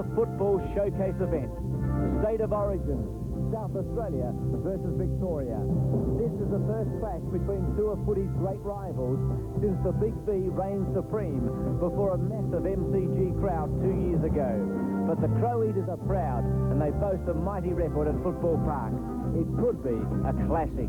a football showcase event. State of Origin, South Australia versus Victoria. This is the first clash between two of footy's great rivals since the Big V reigned supreme before a massive MCG crowd 2 years ago. But the Crow Eaters are proud and they boast a mighty record at Football Park. It could be a classic.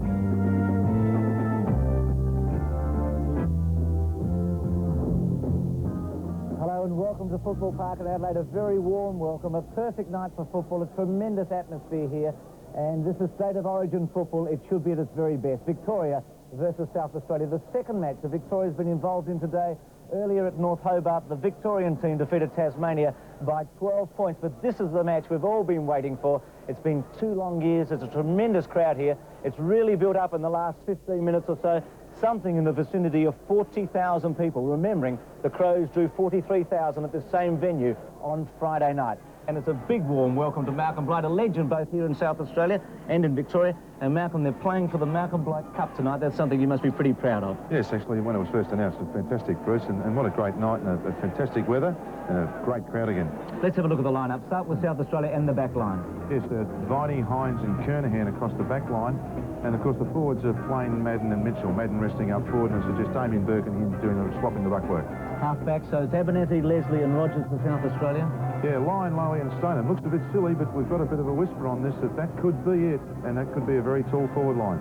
Hello and welcome to Football Park in Adelaide. A very warm welcome, a perfect night for football, a tremendous atmosphere here. And this is State of Origin football. It should be at its very best. Victoria versus South Australia. The second match that Victoria's been involved in today. Earlier at North Hobart, the Victorian team defeated Tasmania by 12 points. But this is the match we've all been waiting for. It's been 2 long years. There's a tremendous crowd here. It's really built up in the last 15 minutes or so. Something in the vicinity of 40,000 people. Remembering, the Crows drew 43,000 at the same venue on Friday night. And it's a big warm welcome to Malcolm Blight, a legend both here in South Australia and in Victoria. And Malcolm, they're playing for the Malcolm Blight Cup tonight. That's something you must be pretty proud of. Yes, actually, when it was first announced, it was fantastic, Bruce, and what a great night and a fantastic weather and a great crowd again. Let's have a look at the lineup. Start with South Australia and the back line. Yes, Viney, Hines and Kernahan across the back line. And, of course, the forwards are Plain, Madden and Mitchell. Madden resting up forward, and it's just Damien Burke and him swapping the ruck work. Half-back, so it's Abernethy, Leslie and Rogers for South Australia. Yeah, Lyon, Lowy and Stoneham. Looks a bit silly, but we've got a bit of a whisper on this that could be it, and that could be a very tall forward line.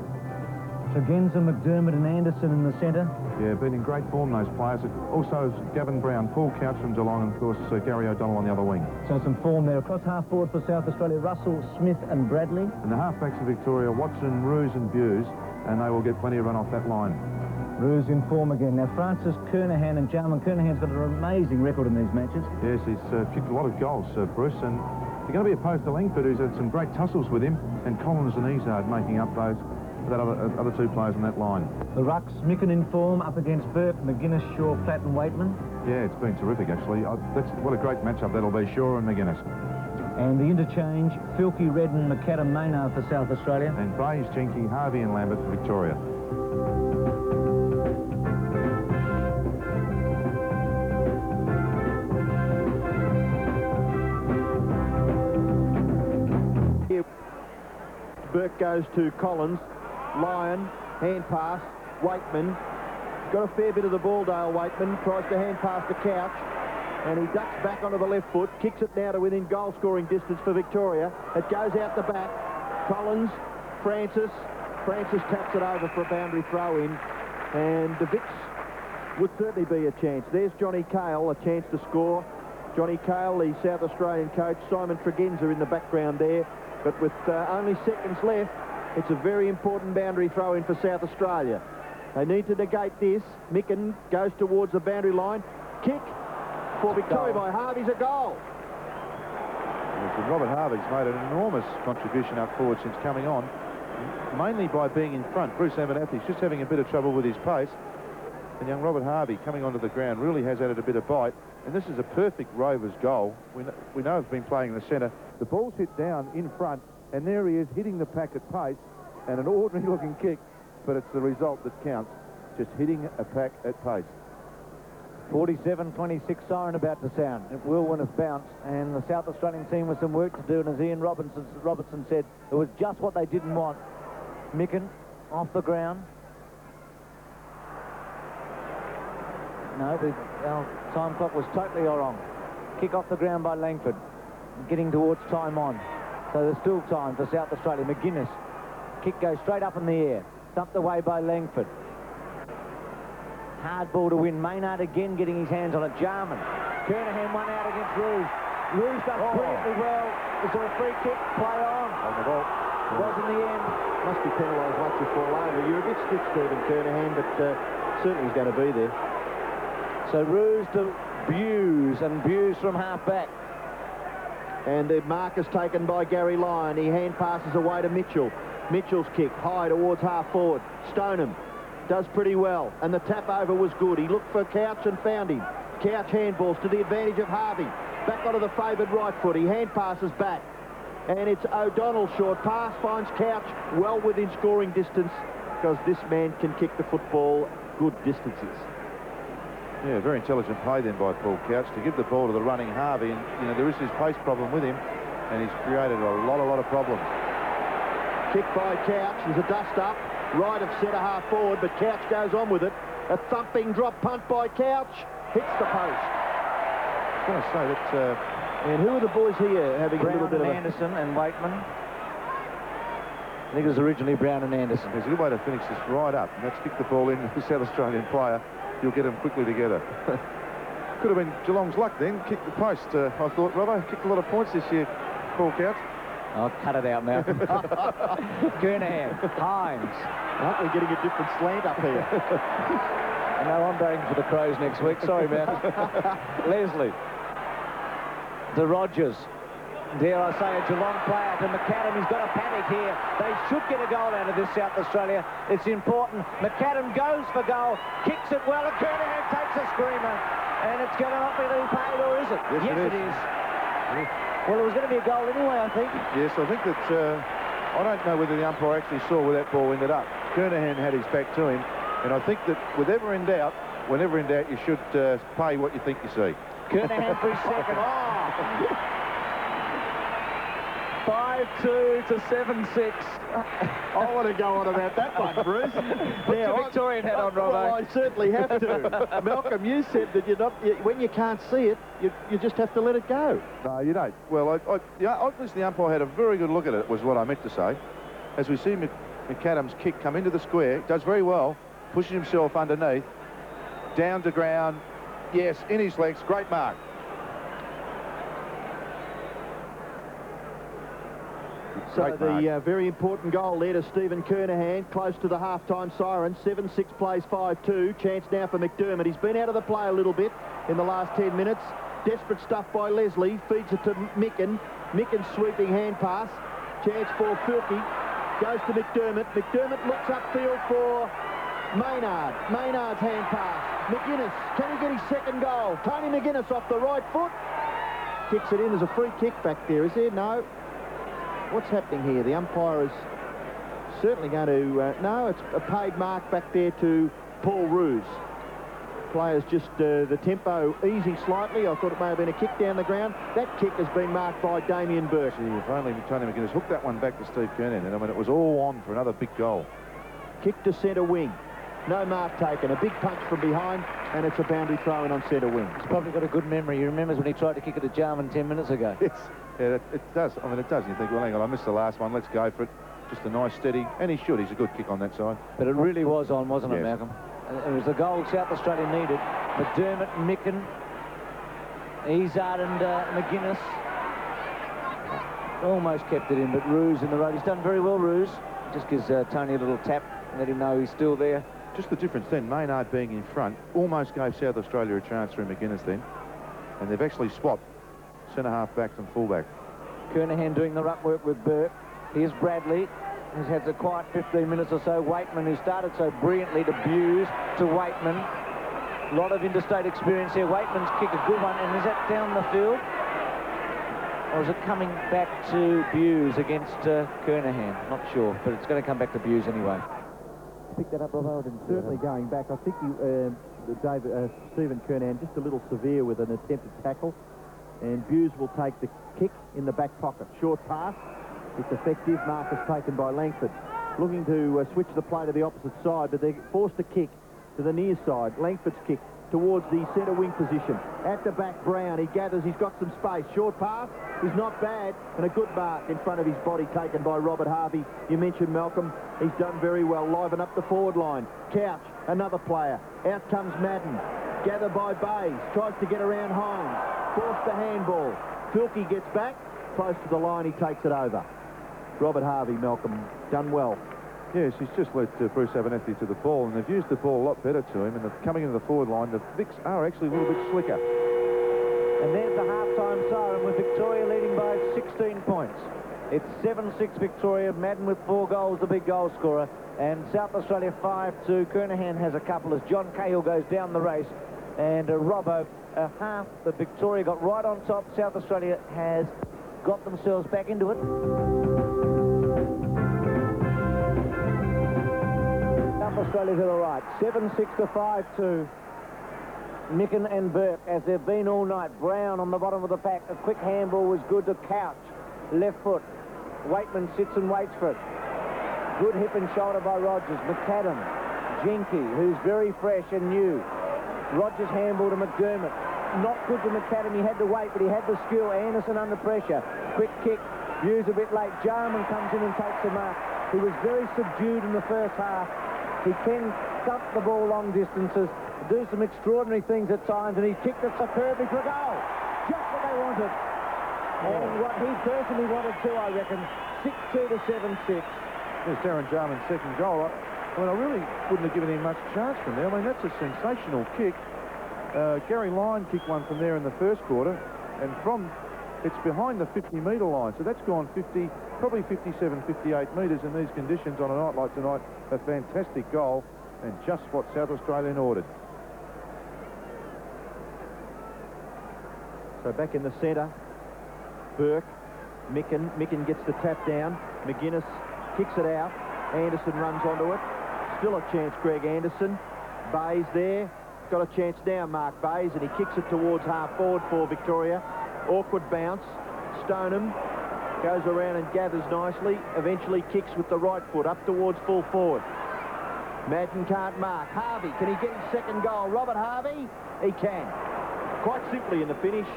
Tregenza, McDermott and Anderson in the centre. Yeah, been in great form, those players. Also, Gavin Brown, Paul Couch from Geelong, and, of course, Gary O'Donnell on the other wing. So some form there. Across half-forward for South Australia, Russell, Smith and Bradley. And the half-backs of Victoria, Watson, Roos and Buse, and they will get plenty of run off that line. Roos in form again. Now, Francis Kernahan and Jarman Kernahan's got an amazing record in these matches. Yes, he's kicked a lot of goals, Bruce, and they're going to be opposed to Langford, who's had some great tussles with him, and Collins and Izard making up those that other two players on that line. The rucks, Micken in form up against Burke, McGuinness, Shaw, Platt and Waitman. Yeah, it's been terrific, actually. What a great matchup that'll be, Shaw and McGuinness. And the interchange, Filkey, Redden, McAdam, Maynard for South Australia. And Bays, Jenke, Harvey and Lambert for Victoria. Burke goes to Collins. Lyon, hand pass. Waitman. Got a fair bit of the ball, Dale Waitman. Tries to hand pass to Couch. And he ducks back onto the left foot. Kicks it now to within goal-scoring distance for Victoria. It goes out the back. Collins, Francis. Francis taps it over for a boundary throw-in. And the Vicks would certainly be a chance. There's Johnny Cale, a chance to score. Johnny Cale, the South Australian coach. Simon Tregenza in the background there. But with only seconds left, it's a very important boundary throw-in for South Australia. They need to negate this. Micken goes towards the boundary line. Kick for Victoria by Harvey's a goal. Yes, Robert Harvey's made an enormous contribution up forward since coming on, mainly by being in front. Bruce Abernethy's just having a bit of trouble with his pace. And young Robert Harvey coming onto the ground really has added a bit of bite. And this is a perfect Rovers goal. We know he's been playing in the centre. The ball's hit down in front, and there he is hitting the pack at pace, and an ordinary-looking kick, but it's the result that counts, just hitting a pack at pace. 47-26 siren about to sound. It will when it's bounced, and the South Australian team with some work to do, and as Ian Robertson said, it was just what they didn't want. Micken off the ground. No, our time clock was totally wrong. Kick off the ground by Langford. Getting towards time on. So there's still time for South Australia. McGuinness. Kick goes straight up in the air. Thumped away by Langford. Hard ball to win. Maynard again getting his hands on it. Jarman. Kernahan one out against Roos. Roos done brilliantly well. Is there a free kick? Play on. On the ball. Was in the end. Must be penalised once you fall over. You're a bit stiff, Stephen Kernahan, but certainly he's going to be there. So Roos to Buse, and Buse from half-back. And the mark is taken by Gary Lyon. He hand passes away to Mitchell. Mitchell's kick high towards half-forward. Stoneham does pretty well, and the tap over was good. He looked for Couch and found him. Couch handballs to the advantage of Harvey. Back onto the favoured right foot. He hand passes back. And it's O'Donnell short pass, finds Couch well within scoring distance, because this man can kick the football good distances. Yeah, very intelligent play then by Paul Couch to give the ball to the running Harvey, and you know there is his pace problem with him, and he's created a lot of problems. Kick by Couch. There's a dust up. Right of centre half forward, but Couch goes on with it. A thumping drop punt by Couch. Hits the post. I was going to say that. And who are the boys here having Brown a little bit and of Anderson and Waitman. I think it was originally Brown and Anderson. There's a good way to finish this right up, and that's kick the ball in with the South Australian player. You'll get them quickly together. Could have been Geelong's luck then. Kick the post. I thought, Robbo kicked a lot of points this year, Paul Couch. Oh, cut it out, Malcolm. Kernahan, Hines. Aren't we getting a different slant up here? I know I'm batting for the Crows next week. Sorry, man. Leslie. To Rogers. Dare I say a Geelong player to McAdam. He's got a panic here. They should get a goal out of this, South Australia. It's important. McAdam goes for goal, kicks it well, and Kernahan takes a screamer. And it's going to not be paid, or is it? Yes, it is. Well, it was going to be a goal anyway, I think. Yes, I think that... I don't know whether the umpire actually saw where that ball ended up. Kernahan had his back to him, and I think that whenever in doubt, you should pay what you think you see. Kernahan for his second. 5-2 to 7-6. I want to go on about that one, Bruce. Put your Victorian hat on, Robbo. Well, I certainly have to. Malcolm, you said that when you can't see it, you just have to let it go. No, you don't. Well, obviously the umpire had a very good look at it, was what I meant to say. As we see McAdam's kick come into the square, does very well, pushes himself underneath, down to ground, yes, in his legs, great mark. So the very important goal there to Stephen Kernahan, close to the half-time siren. 7-6 plays 5-2. Chance now for McDermott. He's been out of the play a little bit in the last 10 minutes. Desperate stuff by Leslie. Feeds it to Micken. Micken's sweeping hand pass. Chance for Filkey. Goes to McDermott. McDermott looks upfield for Maynard. Maynard's hand pass. McGuinness. Can he get his second goal? Tony McGuinness off the right foot. Kicks it in. There's a free kick back there, is there? No. What's happening here? The umpire is certainly going to... no, it's a paid mark back there to Paul Roos. Players just the tempo easy slightly. I thought it may have been a kick down the ground. That kick has been marked by Damien Burke. Gee, if only Tony McGuinness hooked that one back to Steve Kernahan. I mean, it was all on for another big goal. Kick to centre wing. No mark taken. A big punch from behind, and it's a boundary throw in on centre wing. He's probably got a good memory. He remembers when he tried to kick it at Jarman 10 minutes ago. Yes, yeah, it does. I mean, it does. You think, well, hang on, I missed the last one. Let's go for it. Just a nice, steady, and he should. He's a good kick on that side. But it really was on, wasn't it, yes. Malcolm? It was the goal South Australia needed. McDermott, Micken, Izard and McGuinness almost kept it in, but Roos in the road. He's done very well, Roos. Just gives Tony a little tap, let him know he's still there. Just the difference then, Maynard being in front almost gave South Australia a chance through McGuinness then, and they've actually swapped centre-half backs and full-back. Kernahan doing the ruck work with Burke. Here's Bradley. He's had a quiet 15 minutes or so. Waitman, who started so brilliantly, to Buse, to Waitman. A lot of interstate experience here. Waitman's kick, a good one. And is that down the field? Or is it coming back to Buse against Kernahan? Not sure, but it's going to come back to Buse anyway. Pick that up, Robbo. Certainly going back. I think Stephen Kernahan just a little severe with an attempted tackle. And Buse will take the kick in the back pocket. Short pass. It's effective. Mark is taken by Langford. Looking to switch the play to the opposite side, but they're forced to kick to the near side. Langford's kick towards the centre wing position. At the back, Brown. He gathers. He's got some space. Short pass is not bad. And a good mark in front of his body taken by Robert Harvey. You mentioned Malcolm. He's done very well. Liven up the forward line. Couch, another player. Out comes Madden. Gathered by Bays. Tries to get around Hines. Forced the handball. Filkey gets back. Close to the line. He takes it over. Robert Harvey, Malcolm, done well. Yes, he's just led Bruce Abernethy to the ball, and they've used the ball a lot better to him, and they're coming into the forward line. The Vics are actually a little bit slicker. And there's the half-time siren with Victoria leading by 16 points. It's 7-6 Victoria. Madden with 4 goals, the big goal scorer. And South Australia 5-2. Kernahan has a couple as John Cahill goes down the race. And Robbo, half that Victoria got right on top. South Australia has got themselves back into it. South Australia's all right. 7-6 to 5-2. Micken and Burke, as they've been all night. Brown on the bottom of the pack. A quick handball was good to Couch. Left foot. Waitman sits and waits for it. Good hip and shoulder by Rogers. McAdam. Jenke, who's very fresh and new. Rogers handball to McDermott. Not good to McAdam. He had to wait, but he had the skill. Anderson under pressure. Quick kick. Hughes a bit late. Jarman comes in and takes the mark. He was very subdued in the first half. He can dump the ball long distances, do some extraordinary things at times, and he kicked it superbly for a goal. Just what they wanted. And what he personally wanted too, I reckon. 6-2 to 7-6. There's Darren Jarman's second goal. I really wouldn't have given him much chance from there. I mean, that's a sensational kick. Gary Lyon kicked one from there in the first quarter, and it's behind the 50-metre line, so that's gone 50, probably 57, 58 metres in these conditions on a night like tonight. A fantastic goal, and just what South Australian ordered. So back in the centre, Burke, Micken gets the tap down. McGuinness kicks it out. Anderson runs onto it. Still a chance, Greg Anderson. Bayes there. Got a chance now, Mark Bayes, and he kicks it towards half forward for Victoria. Awkward bounce. Stoneham goes around and gathers nicely. Eventually kicks with the right foot up towards full forward. Madden can't mark. Harvey, can he get his second goal? Robert Harvey? He can. Quite simply in the finish.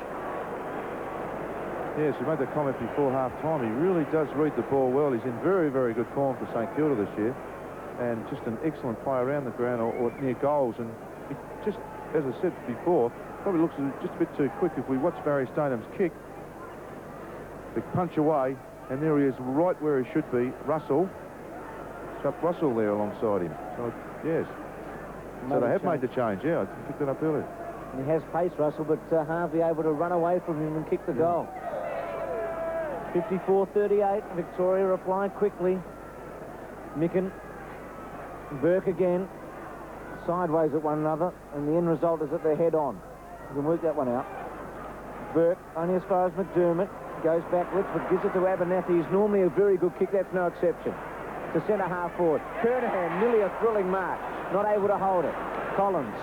Yes, we made the comment before half-time. He really does read the ball well. He's in very, very good form for St Kilda this year. And just an excellent play around the ground or near goals. And he just, as I said before, probably looks just a bit too quick. If we watch Barry Stoneham's kick, the punch away, and there he is right where he should be. Russell. Chuck Russell there alongside him. So, yes. So they have made the change, yeah. I picked it up earlier. And he has pace, Russell, but Harvey able to run away from him and kick the goal. 54-38. Victoria reply quickly. Micken. Burke again. Sideways at one another, and the end result is that they're head-on. You can work that one out. Burke, only as far as McDermott. Goes backwards, but gives it to Abernathy. He's normally a very good kick. That's no exception. To centre half forward. Kernahan, nearly a thrilling mark. Not able to hold it. Collins.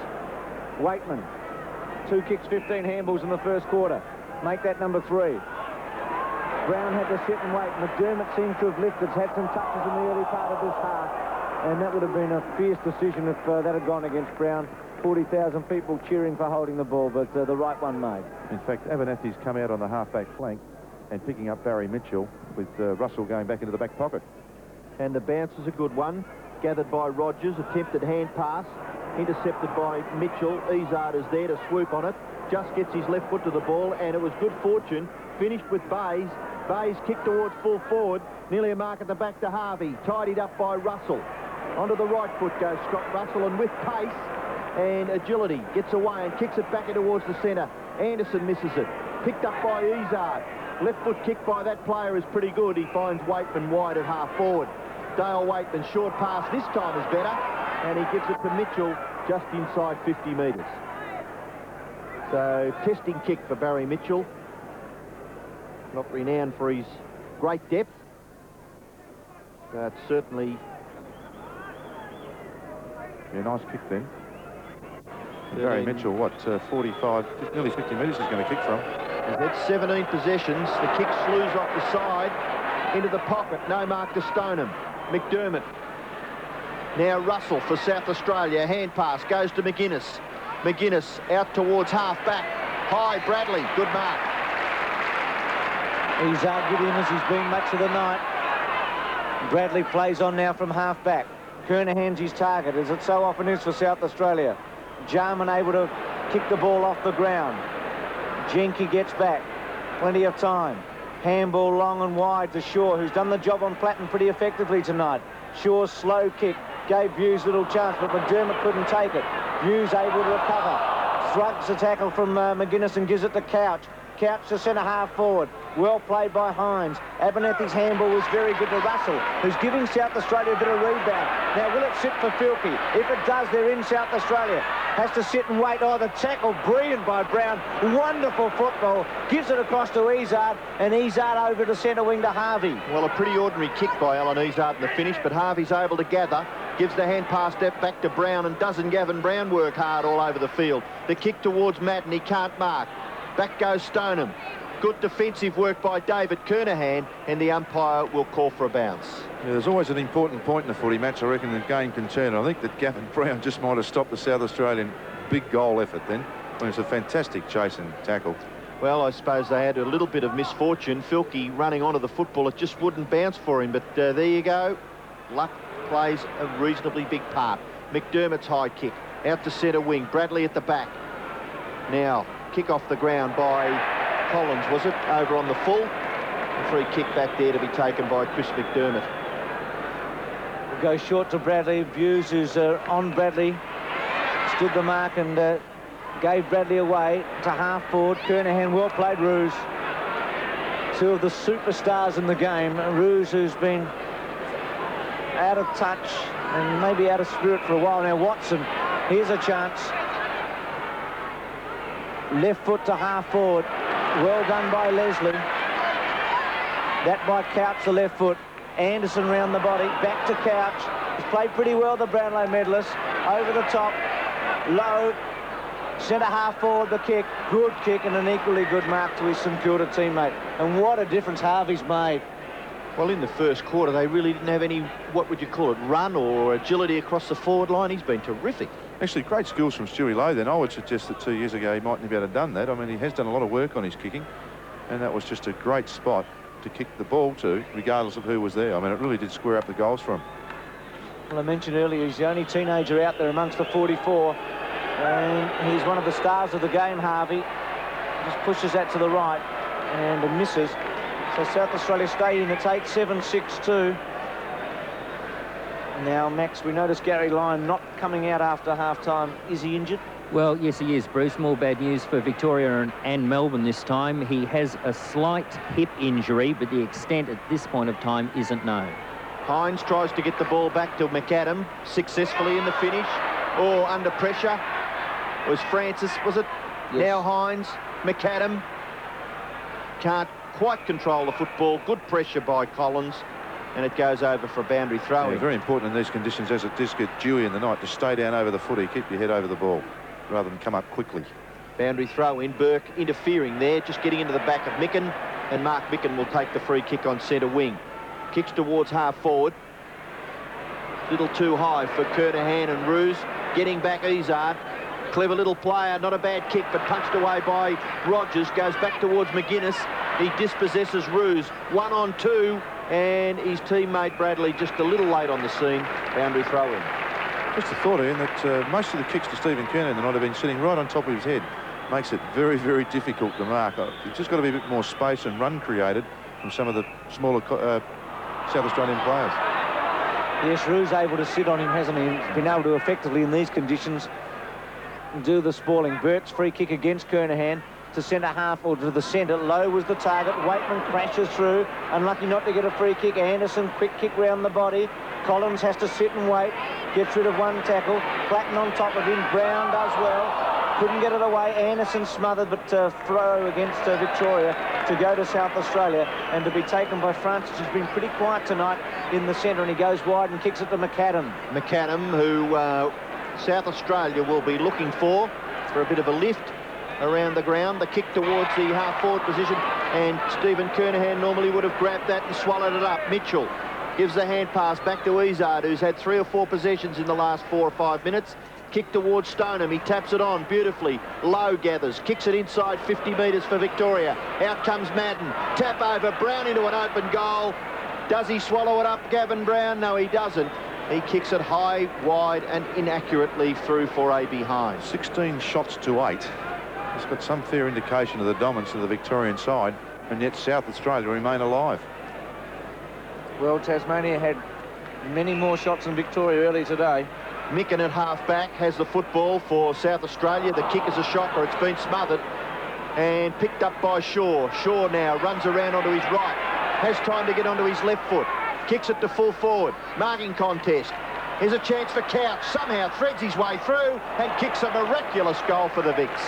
Waitman. 2 kicks, 15 handballs in the first quarter. Make that number 3. Brown had to sit and wait. McDermott seems to have lifted. Had some touches in the early part of this half. And that would have been a fierce decision if that had gone against Brown. 40,000 people cheering for holding the ball, but the right one made. In fact, Abernathy's come out on the half-back flank and picking up Barry Mitchell with Russell going back into the back pocket. And the bounce is a good one. Gathered by Rogers. Attempted hand pass. Intercepted by Mitchell. Izard is there to swoop on it. Just gets his left foot to the ball, and it was good fortune. Finished with Bayes. Bayes kicked towards full forward. Nearly a mark at the back to Harvey. Tidied up by Russell. Onto the right foot goes Scott Russell, and with pace and agility gets away and kicks it back in towards the centre. Anderson misses it. Picked up by Izard. Left foot kick by that player is pretty good. He finds Waitman wide at half forward. Dale Waitman, short pass this time is better, and he gives it to Mitchell just inside 50 metres. So, testing kick for Barry Mitchell. Not renowned for his great depth, but certainly... Yeah, nice kick then. Barry Mitchell, what, 45, nearly 50 metres he's going to kick from. He's had 17 possessions. The kick slews off the side into the pocket. No mark to Stoneham. McDermott. Now Russell for South Australia. Hand pass goes to McGuinness. McGuinness out towards half-back. High, Bradley. Good mark. He's argued him as he's been much of the night. Bradley plays on now from half-back. Kernahan's his target, as it so often is for South Australia. Jarman able to kick the ball off the ground. Jenke gets back. Plenty of time. Handball long and wide to Shaw, who's done the job on Platten pretty effectively tonight. Shaw's slow kick gave Hughes little chance, but McDermott couldn't take it. Hughes able to recover. Shrugs the tackle from McGuinness and gives it to Couch. Couch to centre half forward. Well played by Hines. Abernathy's handball was very good to Russell, who's giving South Australia a bit of rebound. Now, will it sit for Filkey? If it does, they're in South Australia. Has to sit and wait. Oh, the tackle, brilliant by Brown. Wonderful football. Gives it across to Izard, and Izard over to centre wing to Harvey. Well, a pretty ordinary kick by Alan Izard in the finish, but Harvey's able to gather. gives the hand pass step back to Brown, and doesn't Gavin Brown work hard all over the field? The kick towards Madden, he can't mark. Back goes Stoneham. Good defensive work by David Kernahan, and the umpire will call for a bounce. Yeah, there's always an important point in the footy match, I reckon, the game can turn. I think that Gavin Brown just might have stopped the South Australian big goal effort then. It was a fantastic chase and tackle. Well, I suppose they had a little bit of misfortune. Filkey running onto the football, it just wouldn't bounce for him. But there you go. Luck plays a reasonably big part. McDermott's high kick out to centre wing. Bradley at the back. Now, kick off the ground by Collins, was it? Over on the full. A free kick back there to be taken by Chris McDermott. We'll go short to Bradley. Views who's on Bradley. Stood the mark and gave Bradley away to half forward. Kernahan, well played, Roos. Two of the superstars in the game. Roos, who's been out of touch and maybe out of spirit for a while now. Watson, here's a chance. Left foot to half forward. Well done by Leslie. That by Couch, the left foot. Anderson round the body. Back to Couch. He's played pretty well, the Brownlow medalist. Over the top. Low. Centre half forward, the kick. Good kick and an equally good mark to his St Kilda teammate. And what a difference Harvey's made. Well, in the first quarter, they really didn't have any, what would you call it, run or agility across the forward line. He's been terrific. Actually, great skills from Stewie Lowe then. I would suggest that 2 years ago he mightn't have have done that. I mean, he has done a lot of work on his kicking, and that was just a great spot to kick the ball to, regardless of who was there. I mean, it really did square up the goals for him. Well, I mentioned earlier, he's the only teenager out there amongst the 44, and he's one of the stars of the game, Harvey. Just pushes that to the right and misses. So South Australia stay in. It's 8-7, 6-2. Now, Max, we notice Gary Lyon not coming out after half-time. Is he injured? Well, yes, he is, Bruce. More bad news for Victoria and Melbourne this time. He has a slight hip injury, but the extent at this point of time isn't known. Hines tries to get the ball back to McAdam, successfully in the finish, or under pressure. It was Francis, was it? Yes. Now Hines, McAdam can't quite control the football. Good pressure by Collins, and it goes over for a boundary throw. Yeah, very important in these conditions, as it does get dewy in the night, to stay down over the footy, keep your head over the ball, rather than come up quickly. Boundary throw in. Burke interfering there, just getting into the back of Micken, and Mark Micken will take the free kick on centre wing. Kicks towards half forward. Little too high for Kernahan and Roos. Getting back Izard. Clever little player, not a bad kick, but punched away by Rogers. Goes back towards McGuinness. He dispossesses Roos. 1-on-2, and his teammate Bradley just a little late on the scene. Boundary throw in. Just a thought, Ian, that most of the kicks to Stephen Kernahan tonight have been sitting right on top of his head. Makes it very, very difficult to mark. You've just got to be a bit more space and run created from some of the smaller South Australian players. Yes, Roos able to sit on him, hasn't he? He's been able to effectively, in these conditions, do the spalling. Burt's free kick against Kernahan to centre half, or to the centre. Low was the target. Waitman crashes through. Unlucky not to get a free kick. Anderson, quick kick round the body. Collins has to sit and wait. Gets rid of one tackle. Platten on top of him. Brown does well. Couldn't get it away. Anderson smothered, but throw against Victoria to go to South Australia and to be taken by Francis, who's been pretty quiet tonight in the centre, and he goes wide and kicks it to McAdam. McAdam, who South Australia will be looking for a bit of a lift around the ground. The kick towards the half-forward position, and Stephen Kernahan normally would have grabbed that and swallowed it up. Mitchell gives the hand pass back to Izard, who's had 3 or 4 possessions in the last 4 or 5 minutes. Kick towards Stoneham. He taps it on beautifully. Low gathers. Kicks it inside 50 metres for Victoria. Out comes Madden. Tap over. Brown into an open goal. Does he swallow it up, Gavin Brown? No, he doesn't. He kicks it high, wide and inaccurately through for A.B. Hines. 16 shots to 8. It's got some fair indication of the dominance of the Victorian side, and yet South Australia remain alive. Well, Tasmania had many more shots than Victoria early today. Micken at half-back has the football for South Australia. The kick is a shocker. It's been smothered and picked up by Shaw. Shaw now runs around onto his right. Has time to get onto his left foot. Kicks it to full forward. Marking contest. Here's a chance for Couch. Somehow threads his way through and kicks a miraculous goal for the Vics.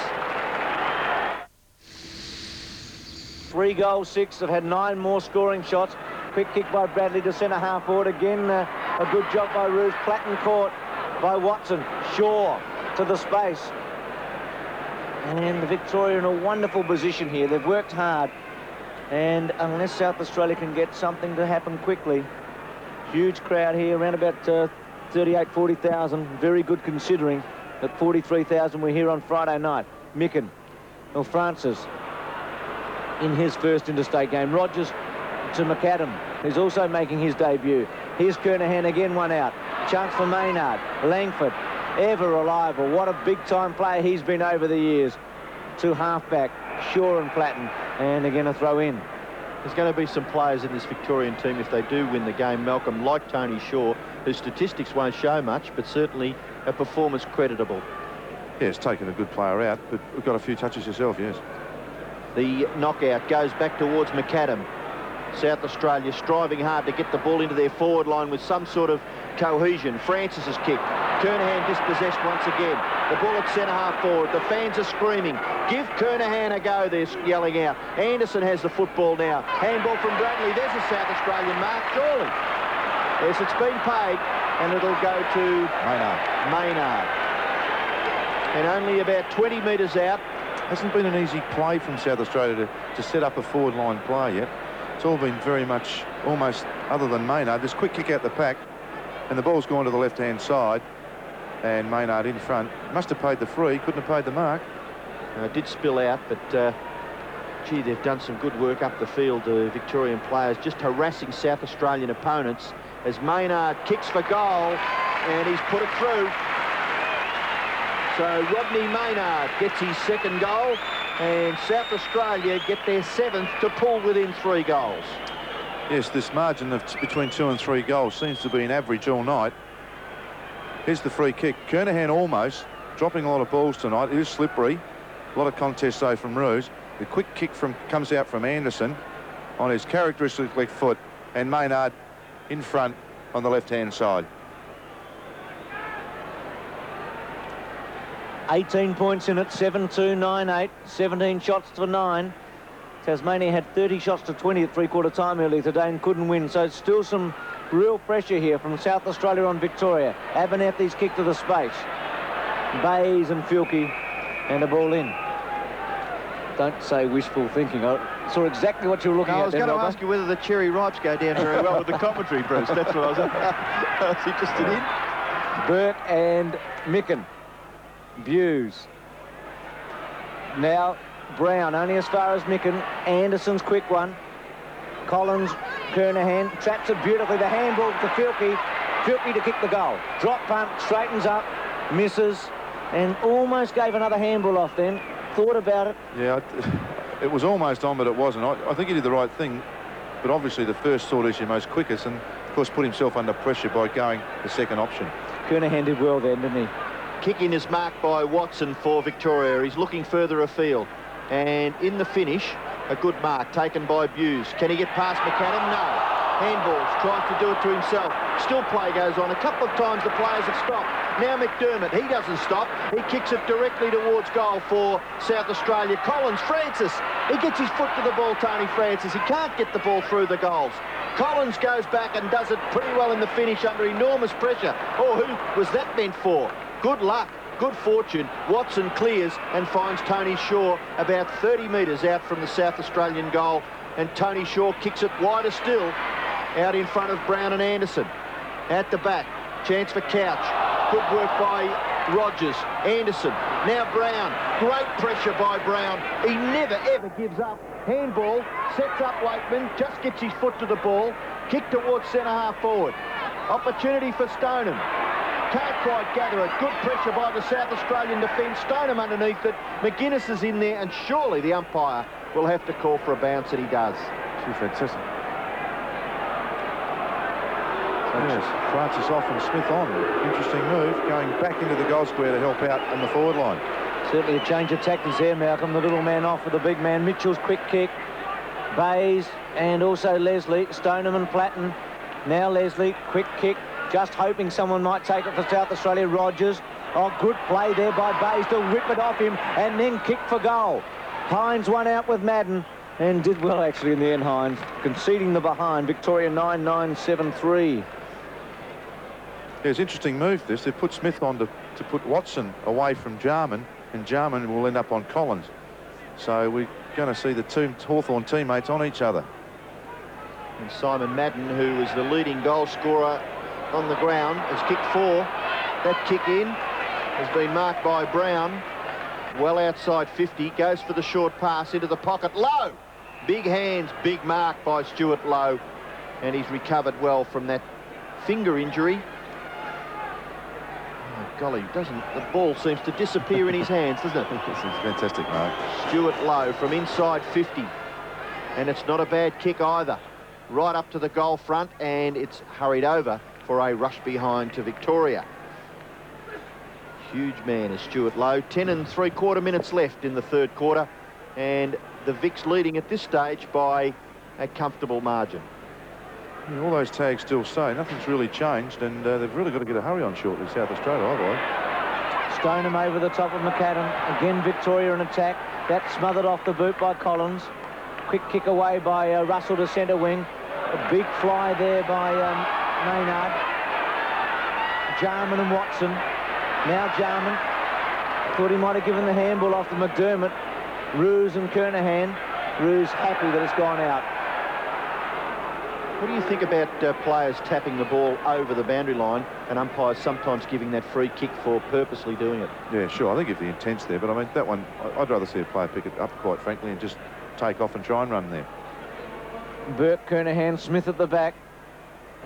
3 goals, 6. They've had 9 more scoring shots. Quick kick by Bradley to centre half forward. Again, a A good job by Roos. Platten caught by Watson. Shaw to the space. And Victoria in a wonderful position here. They've worked hard. And unless South Australia can get something to happen quickly, huge crowd here, around about 38, 40,000. Very good considering that 43,000 were here on Friday night. Micken, or Francis, in his first interstate game. Rogers to McAdam, who's also making his debut. Here's Kernahan again, one out. Chance for Maynard. Langford, ever reliable. What a big-time player he's been over the years. To halfback, Shaw and Platten, and again a throw in. There's going to be some players in this Victorian team, if they do win the game, Malcolm, like Tony Shaw, whose statistics won't show much, but certainly a performance creditable. Yeah, it's taken a good player out, but we've got a few touches yourself, yes. The knockout goes back towards McAdam. South Australia striving hard to get the ball into their forward line with some sort of cohesion. Francis has kicked. Kernahan dispossessed once again. The ball at centre-half forward. The fans are screaming. Give Kernahan a go, they're yelling out. Anderson has the football now. Handball from Bradley. There's a South Australian mark, surely. Yes, it's been paid, and it'll go to Maynard. And only about 20 metres out. Hasn't been an easy play from South Australia to set up a forward line play yet. It's all been very much almost, other than Maynard, this quick kick out the pack, and the ball's gone to the left-hand side, and Maynard in front. Must have paid the free, couldn't have paid the mark. It did spill out, but gee, they've done some good work up the field, the Victorian players, just harassing South Australian opponents as Maynard kicks for goal, and he's put it through. So Rodney Maynard gets his second goal, and South Australia get their 7th to pull within 3 goals. Yes, this margin of between 2 and 3 goals seems to be an average all night. Here's the free kick. Kernahan almost dropping a lot of balls tonight. It is slippery. A lot of contest though from Roos. The quick kick comes out from Anderson on his characteristic left foot, and Maynard in front on the left-hand side. 18 points in it, 7-2, 9-8, 17 shots to 9. Tasmania had 30 shots to 20 at three-quarter time earlier today and couldn't win, so it's still some real pressure here from South Australia on Victoria. Abernethy's kick to the space. Bayes and Filkey, and a ball in. Don't say wishful thinking. I saw exactly what you were looking at. I was going to ask you whether the cherry ripes go down very well with the commentary, Bruce. That's what I was interested in. Burke and Micken. Buse. Now Brown only as far as Micken. Anderson's quick one. Collins, Kernahan traps it beautifully. The handball to Filkey. Filkey to kick the goal. Drop punt, straightens up, misses, and almost gave another handball off then. Thought about it. Yeah, it was almost on, but it wasn't. I think he did the right thing, but obviously the first thought is your most quickest, and of course put himself under pressure by going the second option. Kernahan did well then, didn't he? Kick-in is marked by Watson for Victoria. He's looking further afield. And in the finish, a good mark taken by Buse. Can he get past McAdam? No. Handballs, tries to do it to himself. Still play goes on. A couple of times the players have stopped. Now McDermott, he doesn't stop. He kicks it directly towards goal for South Australia. Collins, Francis, he gets his foot to the ball, Tony Francis. He can't get the ball through the goals. Collins goes back and does it pretty well in the finish under enormous pressure. Oh, who was that meant for? Good luck, good fortune. Watson clears and finds Tony Shaw about 30 metres out from the South Australian goal, and Tony Shaw kicks it wider still out in front of Brown and Anderson. At the back, chance for Couch. Good work by Rogers. Anderson, now Brown. Great pressure by Brown. He never, ever gives up. Handball, sets up Wakeman, just gets his foot to the ball. Kick towards centre-half forward. Opportunity for Stoneham. Can't quite gather it. Good pressure by the South Australian defence. Stoneham underneath it. McGuinness is in there, and surely the umpire will have to call for a bounce, and he does. Gee, fantastic. Yes, Francis off and Smith on. Interesting move, going back into the goal square to help out on the forward line. Certainly a change of tactics there, Malcolm. The little man off with the big man. Mitchell's quick kick. Bayes and also Leslie. Stoneham and Platten. Now Leslie, quick kick. Just hoping someone might take it for South Australia. Rogers. Oh, good play there by Bayes to whip it off him and then kick for goal. Hines one out with Madden and did well actually in the end, Hines. Conceding the behind. Victoria 9-9-7-3. Yeah, it's an interesting move, this. They've put Smith on to put Watson away from Jarman, and Jarman will end up on Collins. So we're going to see the two Hawthorn teammates on each other. And Simon Madden, who was the leading goal scorer on the ground, has kicked 4. That kick in has been marked by Brown. Well outside 50, goes for the short pass into the pocket. Lowe! Big hands, big mark by Stuart Lowe. And he's recovered well from that finger injury. Oh, golly, the ball seems to disappear in his hands, doesn't it? This is fantastic, Mark. Stuart Lowe from inside 50. And it's not a bad kick either. Right up to the goal front, and it's hurried over for a rush behind to Victoria. Huge man is Stuart Lowe. 10 3/4 minutes left in the third quarter, and the Vics leading at this stage by a comfortable margin. Yeah, all those tags still say nothing's really changed, and they've really got to get a hurry on shortly, South Australia, I believe. Stoneham over the top of McAdam. Again, Victoria in attack. That's smothered off the boot by Collins. Quick kick away by Russell to centre wing. A big fly there by Maynard. Jarman and Watson. Now Jarman. Thought he might have given the handball off to McDermott. Roos and Kernahan. Roos happy that it's gone out. What do you think about players tapping the ball over the boundary line and umpires sometimes giving that free kick for purposely doing it? Yeah, sure. I think if the intent's there, but I mean, that one, I'd rather see a player pick it up, quite frankly, and just take off and try and run there. Burke, Kernahan, Smith at the back.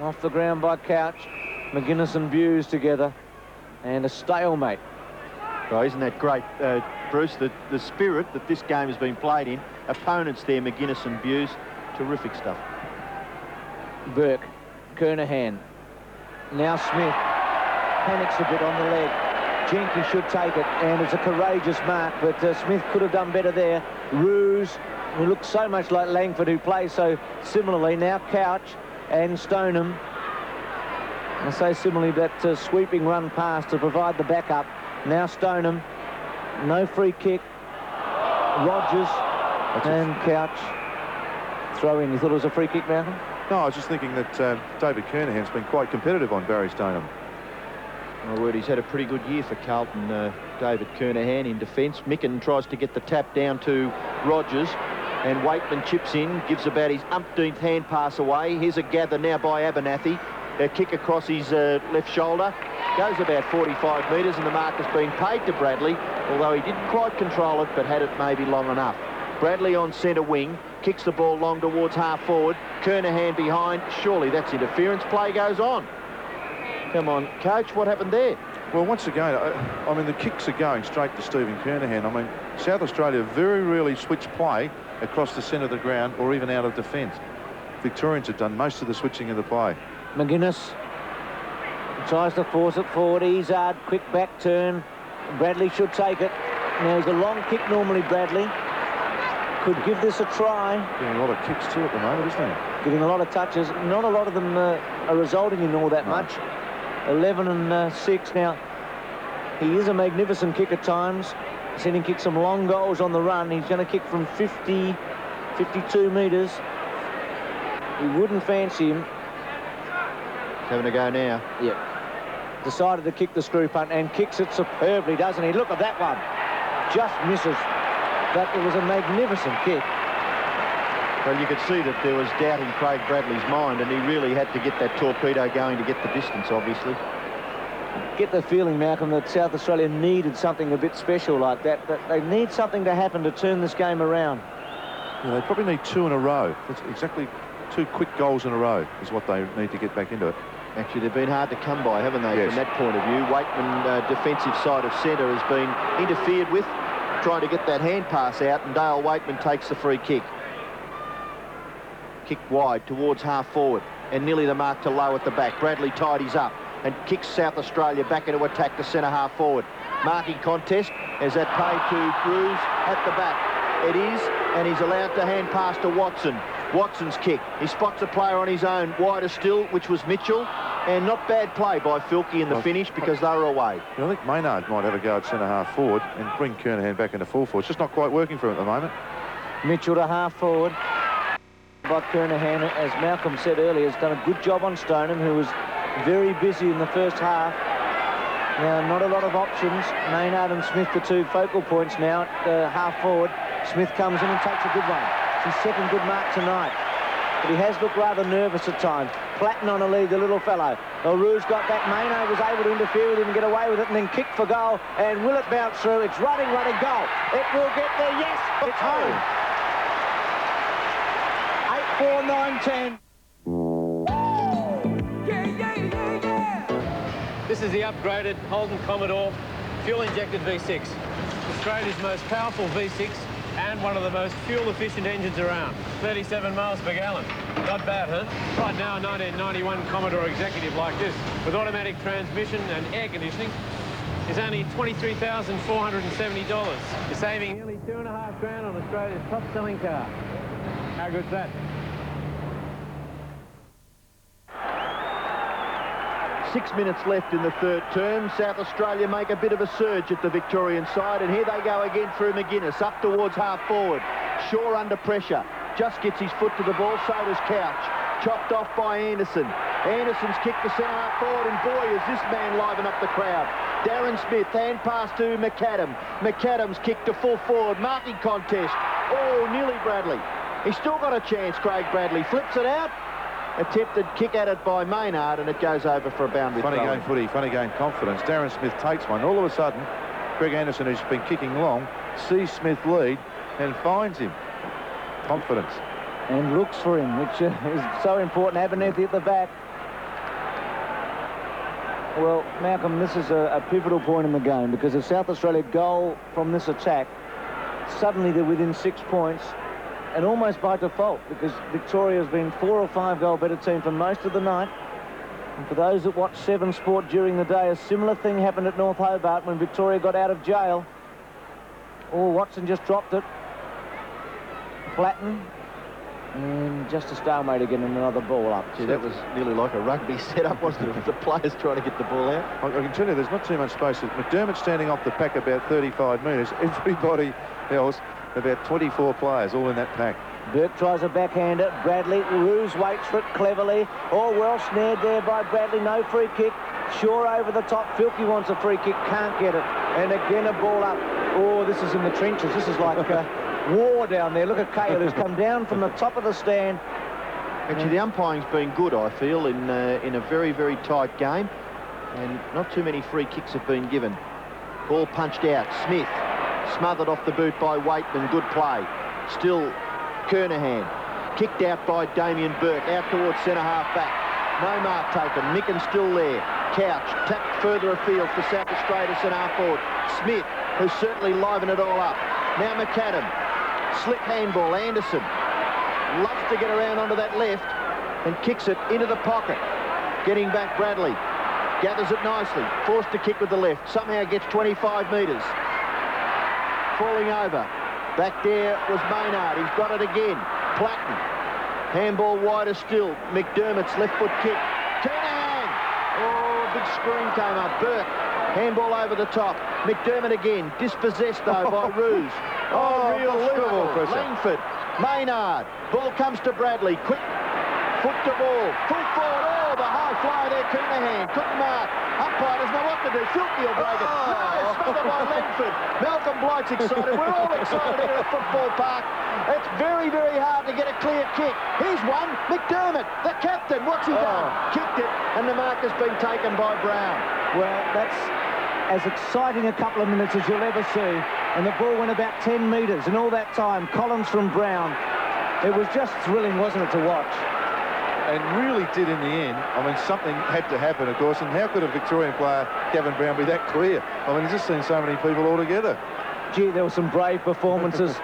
Off the ground by Couch. McGuinness and Buse together. And a stalemate. Oh, isn't that great, Bruce? The spirit that this game has been played in. Opponents there, McGuinness and Buse. Terrific stuff. Burke, Kernahan. Now Smith. Panics a bit on the leg. Jenky should take it, and it's a courageous mark, but Smith could have done better there. Roos, who looks so much like Langford, who plays so similarly. Now Couch and Stoneham. I say similarly, that sweeping run pass to provide the backup. Now Stoneham. No free kick. Rogers and Couch. Throw in. You thought it was a free kick, Malcolm? No, I was just thinking that David Kernahan's been quite competitive on Barry Stoneham. My word, he's had a pretty good year for Carlton, David Kernahan in defence. Micken tries to get the tap down to Rogers, and Waitman chips in, gives about his umpteenth hand pass away. Here's a gather now by Abernathy. A kick across his left shoulder. Goes about 45 metres, and the mark has been paid to Bradley, although he didn't quite control it, but had it maybe long enough. Bradley on centre wing, kicks the ball long towards half forward. Kernahan behind. Surely that's interference. Play goes on. Come on, Coach, what happened there? Well, once again, I mean, the kicks are going straight to Stephen Kernahan. I mean, South Australia very rarely switch play across the centre of the ground or even out of defence. Victorians have done most of the switching of the play. McGuinness tries to force it forward. Izard, quick back turn. Bradley should take it. Now, he's a long kick normally, Bradley. Could give this a try. Getting a lot of kicks too at the moment, isn't he? Getting a lot of touches. Not a lot of them are resulting in all that much. 11 and 6 now. He is a magnificent kick at times. Seen him kick some long goals on the run. He's going to kick from 50, 52 metres. You wouldn't fancy him. He's having a go now. Yep. Decided to kick the screw punt and kicks it superbly, doesn't he? Look at that one. Just misses. That was a magnificent kick. Well, you could see that there was doubt in Craig Bradley's mind, and he really had to get that torpedo going to get the distance, obviously. Get the feeling, Malcolm, that South Australia needed something a bit special like that. That they need something to happen to turn this game around. Yeah, they probably need 2 in a row. That's exactly 2 quick goals in a row is what they need to get back into it. Actually, they've been hard to come by, haven't they, yes, from that point of view? Waitman, defensive side of centre, has been interfered with, trying to get that hand pass out, and Dale Waitman takes the free kick. Kick wide towards half forward, and nearly the mark to Lowe at the back. Bradley tidies up and kicks South Australia back into attack to centre half forward. Marking contest. Is that paid to Bruce at the back? It is, and he's allowed to hand pass to Watson. Watson's kick. He spots a player on his own, wider still, which was Mitchell, and not bad play by Filkey in the finish because they were away. I think Maynard might have a go at centre half forward and bring Kernahan back into full forward. It's just not quite working for him at the moment. Mitchell to half forward. But Kernahan, as Malcolm said earlier, has done a good job on Stoneham, who was very busy in the first half. Now, not a lot of options. Maynard and Smith, the two focal points now at half forward. Smith comes in and takes a good one. It's his second good mark tonight. But he has looked rather nervous at times. Platten on a lead, the little fellow. Rouge got back. Maynard was able to interfere with him and get away with it, and then kick for goal. And will it bounce through? It's running, goal. It will get there. Yes, it's home. 8-4, 9-10. This is the upgraded Holden Commodore fuel-injected V6. Australia's most powerful V6 and one of the most fuel-efficient engines around. 37 miles per gallon. Not bad, huh? Right now, a 1991 Commodore Executive like this, with automatic transmission and air conditioning, is only $23,470. You're saving nearly $2.5 grand on Australia's top-selling car. How good's that? 6 minutes left in the third term. South Australia make a bit of a surge at the Victorian side, and here they go again through McGuinness, up towards half forward. Shaw under pressure, just gets his foot to the ball, so does Couch. Chopped off by Anderson. Anderson's kicked to centre half forward, and boy, is this man liven up the crowd. Darren Smith, hand pass to McAdam. McAdam's kicked to full forward, marking contest. Oh, nearly Bradley. He's still got a chance, Craig Bradley. Flips it out. Attempted kick at it by Maynard, and it goes over for a boundary throw. Funny game footy, funny game confidence. Darren Smith takes one. All of a sudden, Greg Anderson, who's been kicking long, sees Smith lead and finds him. Confidence. And looks for him, which is so important. Abernethy at the back. Well, Malcolm, this is a pivotal point in the game, because if South Australia goal from this attack, suddenly they're within 6 points. And almost by default, because Victoria's been 4 or 5 goal better team for most of the night. And for those that watch Seven Sport during the day, a similar thing happened at North Hobart when Victoria got out of jail. Oh, Watson just dropped it. Platten. And just a stalemate again, and another ball up. Gee, that was nearly like a rugby setup, wasn't it? With the players trying to get the ball out. I can tell you there's not too much space. McDermott standing off the pack about 35 metres. Everybody else, about 24 players, all in that pack. Burke tries a backhander. Bradley, Rouge waits for it cleverly. Oh, well snared there by Bradley. No free kick. Shaw over the top. Filkey wants a free kick. Can't get it. And again a ball up. Oh, this is in the trenches. This is like war down there. Look at Cahill, who's come down from the top of the stand. Actually, the umpiring's been good, I feel, in a very, very tight game. And not too many free kicks have been given. Ball punched out. Smith smothered off the boot by Waitman. Good play. Still Kernahan. Kicked out by Damien Burke. Out towards centre half back. No mark taken. Micken still there. Couch tapped further afield for South Australia centre half forward. Smith, who's certainly livened it all up. Now McAdam. Slip handball. Anderson loves to get around onto that left and kicks it into the pocket. Getting back Bradley. Gathers it nicely. Forced to kick with the left. Somehow gets 25 metres. Falling over. Back there was Maynard. He's got it again. Platten. Handball wider still. McDermott's left foot kick. Kernahan. Oh, big screen came up. Burke. Handball over the top. McDermott again. Dispossessed though by Rouge. Oh, real struggle. Langford. Maynard. Ball comes to Bradley. Quick foot to ball. Full forward. Oh, the high fly there. Kernahan. Couldn't mark. Umpire doesn't know what to do. Filthy will break it. No, smothered by Langford. Malcolm Blight's excited. We're all excited here at the football park. It's very, very hard to get a clear kick. Here's one. McDermott, the captain. What's he done? Kicked it, and the mark has been taken by Brown. Well, that's as exciting a couple of minutes as you'll ever see. And the ball went about 10 metres. And all that time, Collins from Brown. It was just thrilling, wasn't it, to watch? And really did in the end. I mean, something had to happen, of course. And how could a Victorian player, Gavin Brown, be that clear? I mean, he's just seen so many people all together. Gee, there were some brave performances,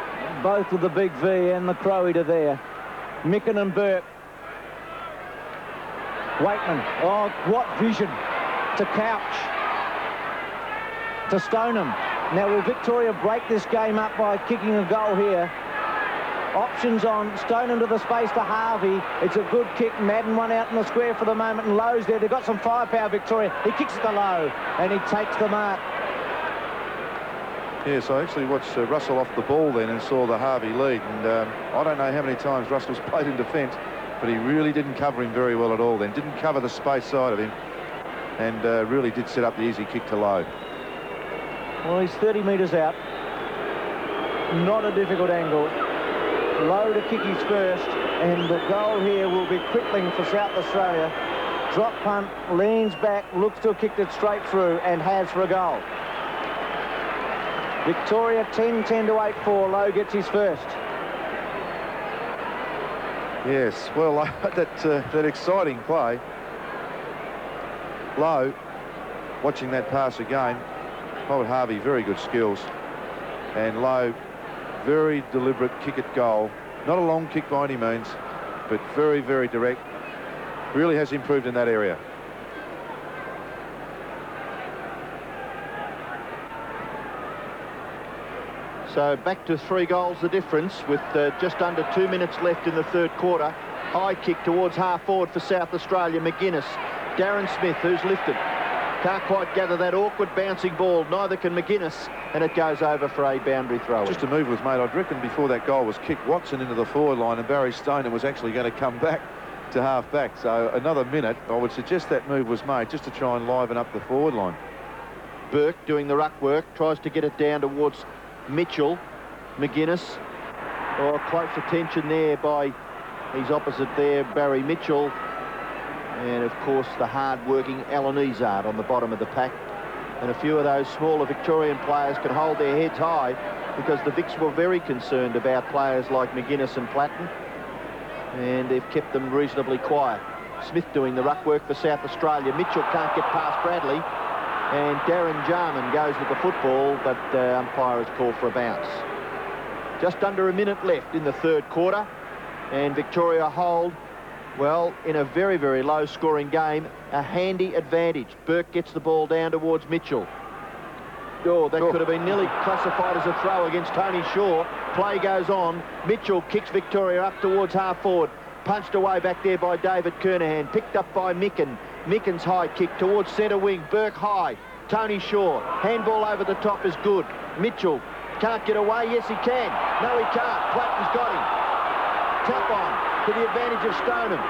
both with the big V and the Crow-Eater there. Micken and Burke. Waitman. Oh, what vision. To Couch. To Stoneham. Now, will Victoria break this game up by kicking a goal here? Options on. Stoneham to the space to Harvey. It's a good kick. Madden one out in the square for the moment, and Lowe's there. They've got some firepower, Victoria. He kicks it to Lowe, and he takes the mark. Yes, I actually watched Russell off the ball then and saw the Harvey lead. And I don't know how many times Russell's played in defence. but he really didn't cover him very well at all then. Didn't cover the space side of him, and really did set up the easy kick to Lowe. Well, he's 30 metres out. Not a difficult angle. Lowe to kick his first, and the goal here will be Crippling for South Australia. Drop punt, leans back, looks to have kicked it straight through, and has for a goal. Victoria 10-10 to 8-4. Lowe gets his first. Yes, well, that exciting play. Lowe, watching that pass again, Robert Harvey, very good skills. And Lowe, very deliberate kick at goal. Not a long kick by any means, but very, very direct. Really has improved in that area. So back to 3 goals the difference with just under 2 minutes left in the third quarter. High kick towards half forward for South Australia. McGuinness. Darren Smith, who's lifted. Can't quite gather that awkward bouncing ball. Neither can McGuinness, and it goes over for a boundary throw. Just a move was made. I'd reckon before that goal was kicked Watson into the forward line, and Barry Stoner was actually going to come back to half back. So another minute, I would suggest that move was made just to try and liven up the forward line. Burke doing the ruck work, tries to get it down towards Mitchell. McGuinness. Oh, close attention there by his opposite there, Barry Mitchell. And, of course, the hard-working Alan Izzard on the bottom of the pack. And a few of those smaller Victorian players can hold their heads high because the Vics were very concerned about players like McGuinness and Platten. And they've kept them reasonably quiet. Smith doing the ruck work for South Australia. Mitchell can't get past Bradley. And Darren Jarman goes with the football, but the umpire has called for a bounce. Just under a minute left in the third quarter. And Victoria hold, well, in a very, very low-scoring game, a handy advantage. Burke gets the ball down towards Mitchell. Oh, that could have been nearly classified as a throw against Tony Shaw. Play goes on. Mitchell kicks Victoria up towards half-forward. Punched away back there by David Kernahan. Picked up by Micken. Micken's high kick towards centre wing. Burke high. Tony Shaw. Handball over the top is good. Mitchell can't get away. Yes, he can. No, he can't. Platten's got him. Tap on to the advantage of Stoneham.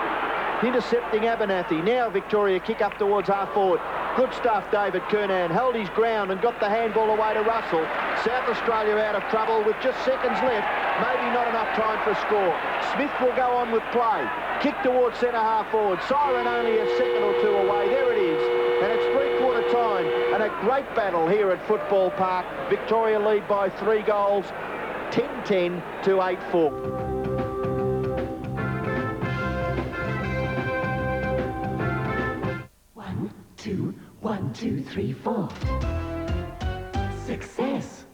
Intercepting Abernathy. Now Victoria kick up towards half-forward. Good stuff, David Kernan. Held his ground and got the handball away to Russell. South Australia out of trouble with just seconds left. Maybe not enough time for a score. Smith will go on with play. Kick towards centre half-forward. Siren only a second or two away. There it is. And it's three-quarter time. And a great battle here at Football Park. Victoria lead by 3 goals. 10-10 to 8-4. One, two, three, four. Success.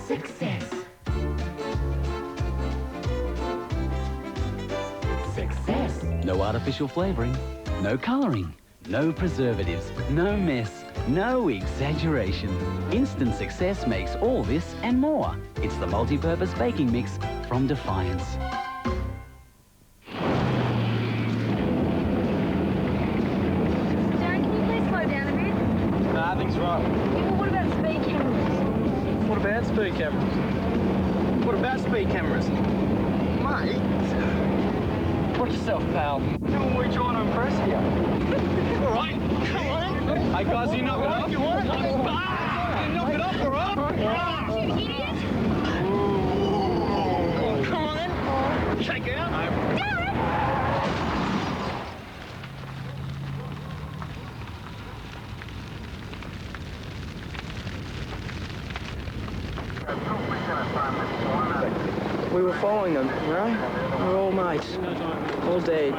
Success. Success. No artificial flavoring, no coloring, no preservatives, no mess, no exaggeration. Instant Success makes all this and more. It's the multi-purpose baking mix from Defiance. Speed cameras. What about speed cameras? Mate. Watch yourself, pal. Who are we trying to impress here? All right, come on. Hey, guys, you knock it off? You want it? Knock it off, all right? You idiot. Come on, then. Shake it out. We were following them, you know? We're all mates, all dead.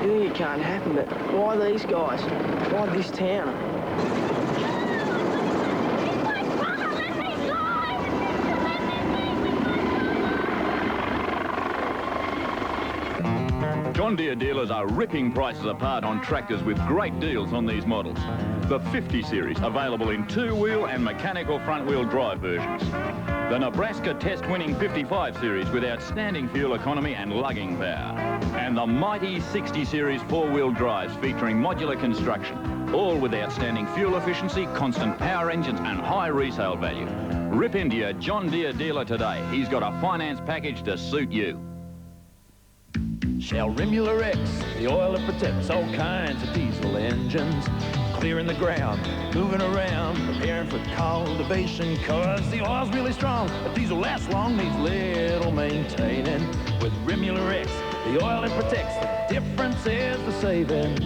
You think it can't happen, but why these guys? Why this town? John Deere dealers are ripping prices apart on tractors with great deals on these models. The 50 Series, available in 2-wheel and mechanical front-wheel drive versions. The Nebraska test-winning 55 Series with outstanding fuel economy and lugging power. And the mighty 60 Series 4-wheel drives featuring modular construction, all with outstanding fuel efficiency, constant power engines and high resale value. Rip into your John Deere dealer today. He's got a finance package to suit you. Shell Rimula X, the oil that protects all kinds of diesel engines. Clearing the ground, moving around, preparing for cultivation, cause the oil's really strong. A diesel lasts long, needs little maintaining. With Rimula X, the oil that protects, the difference is the saving.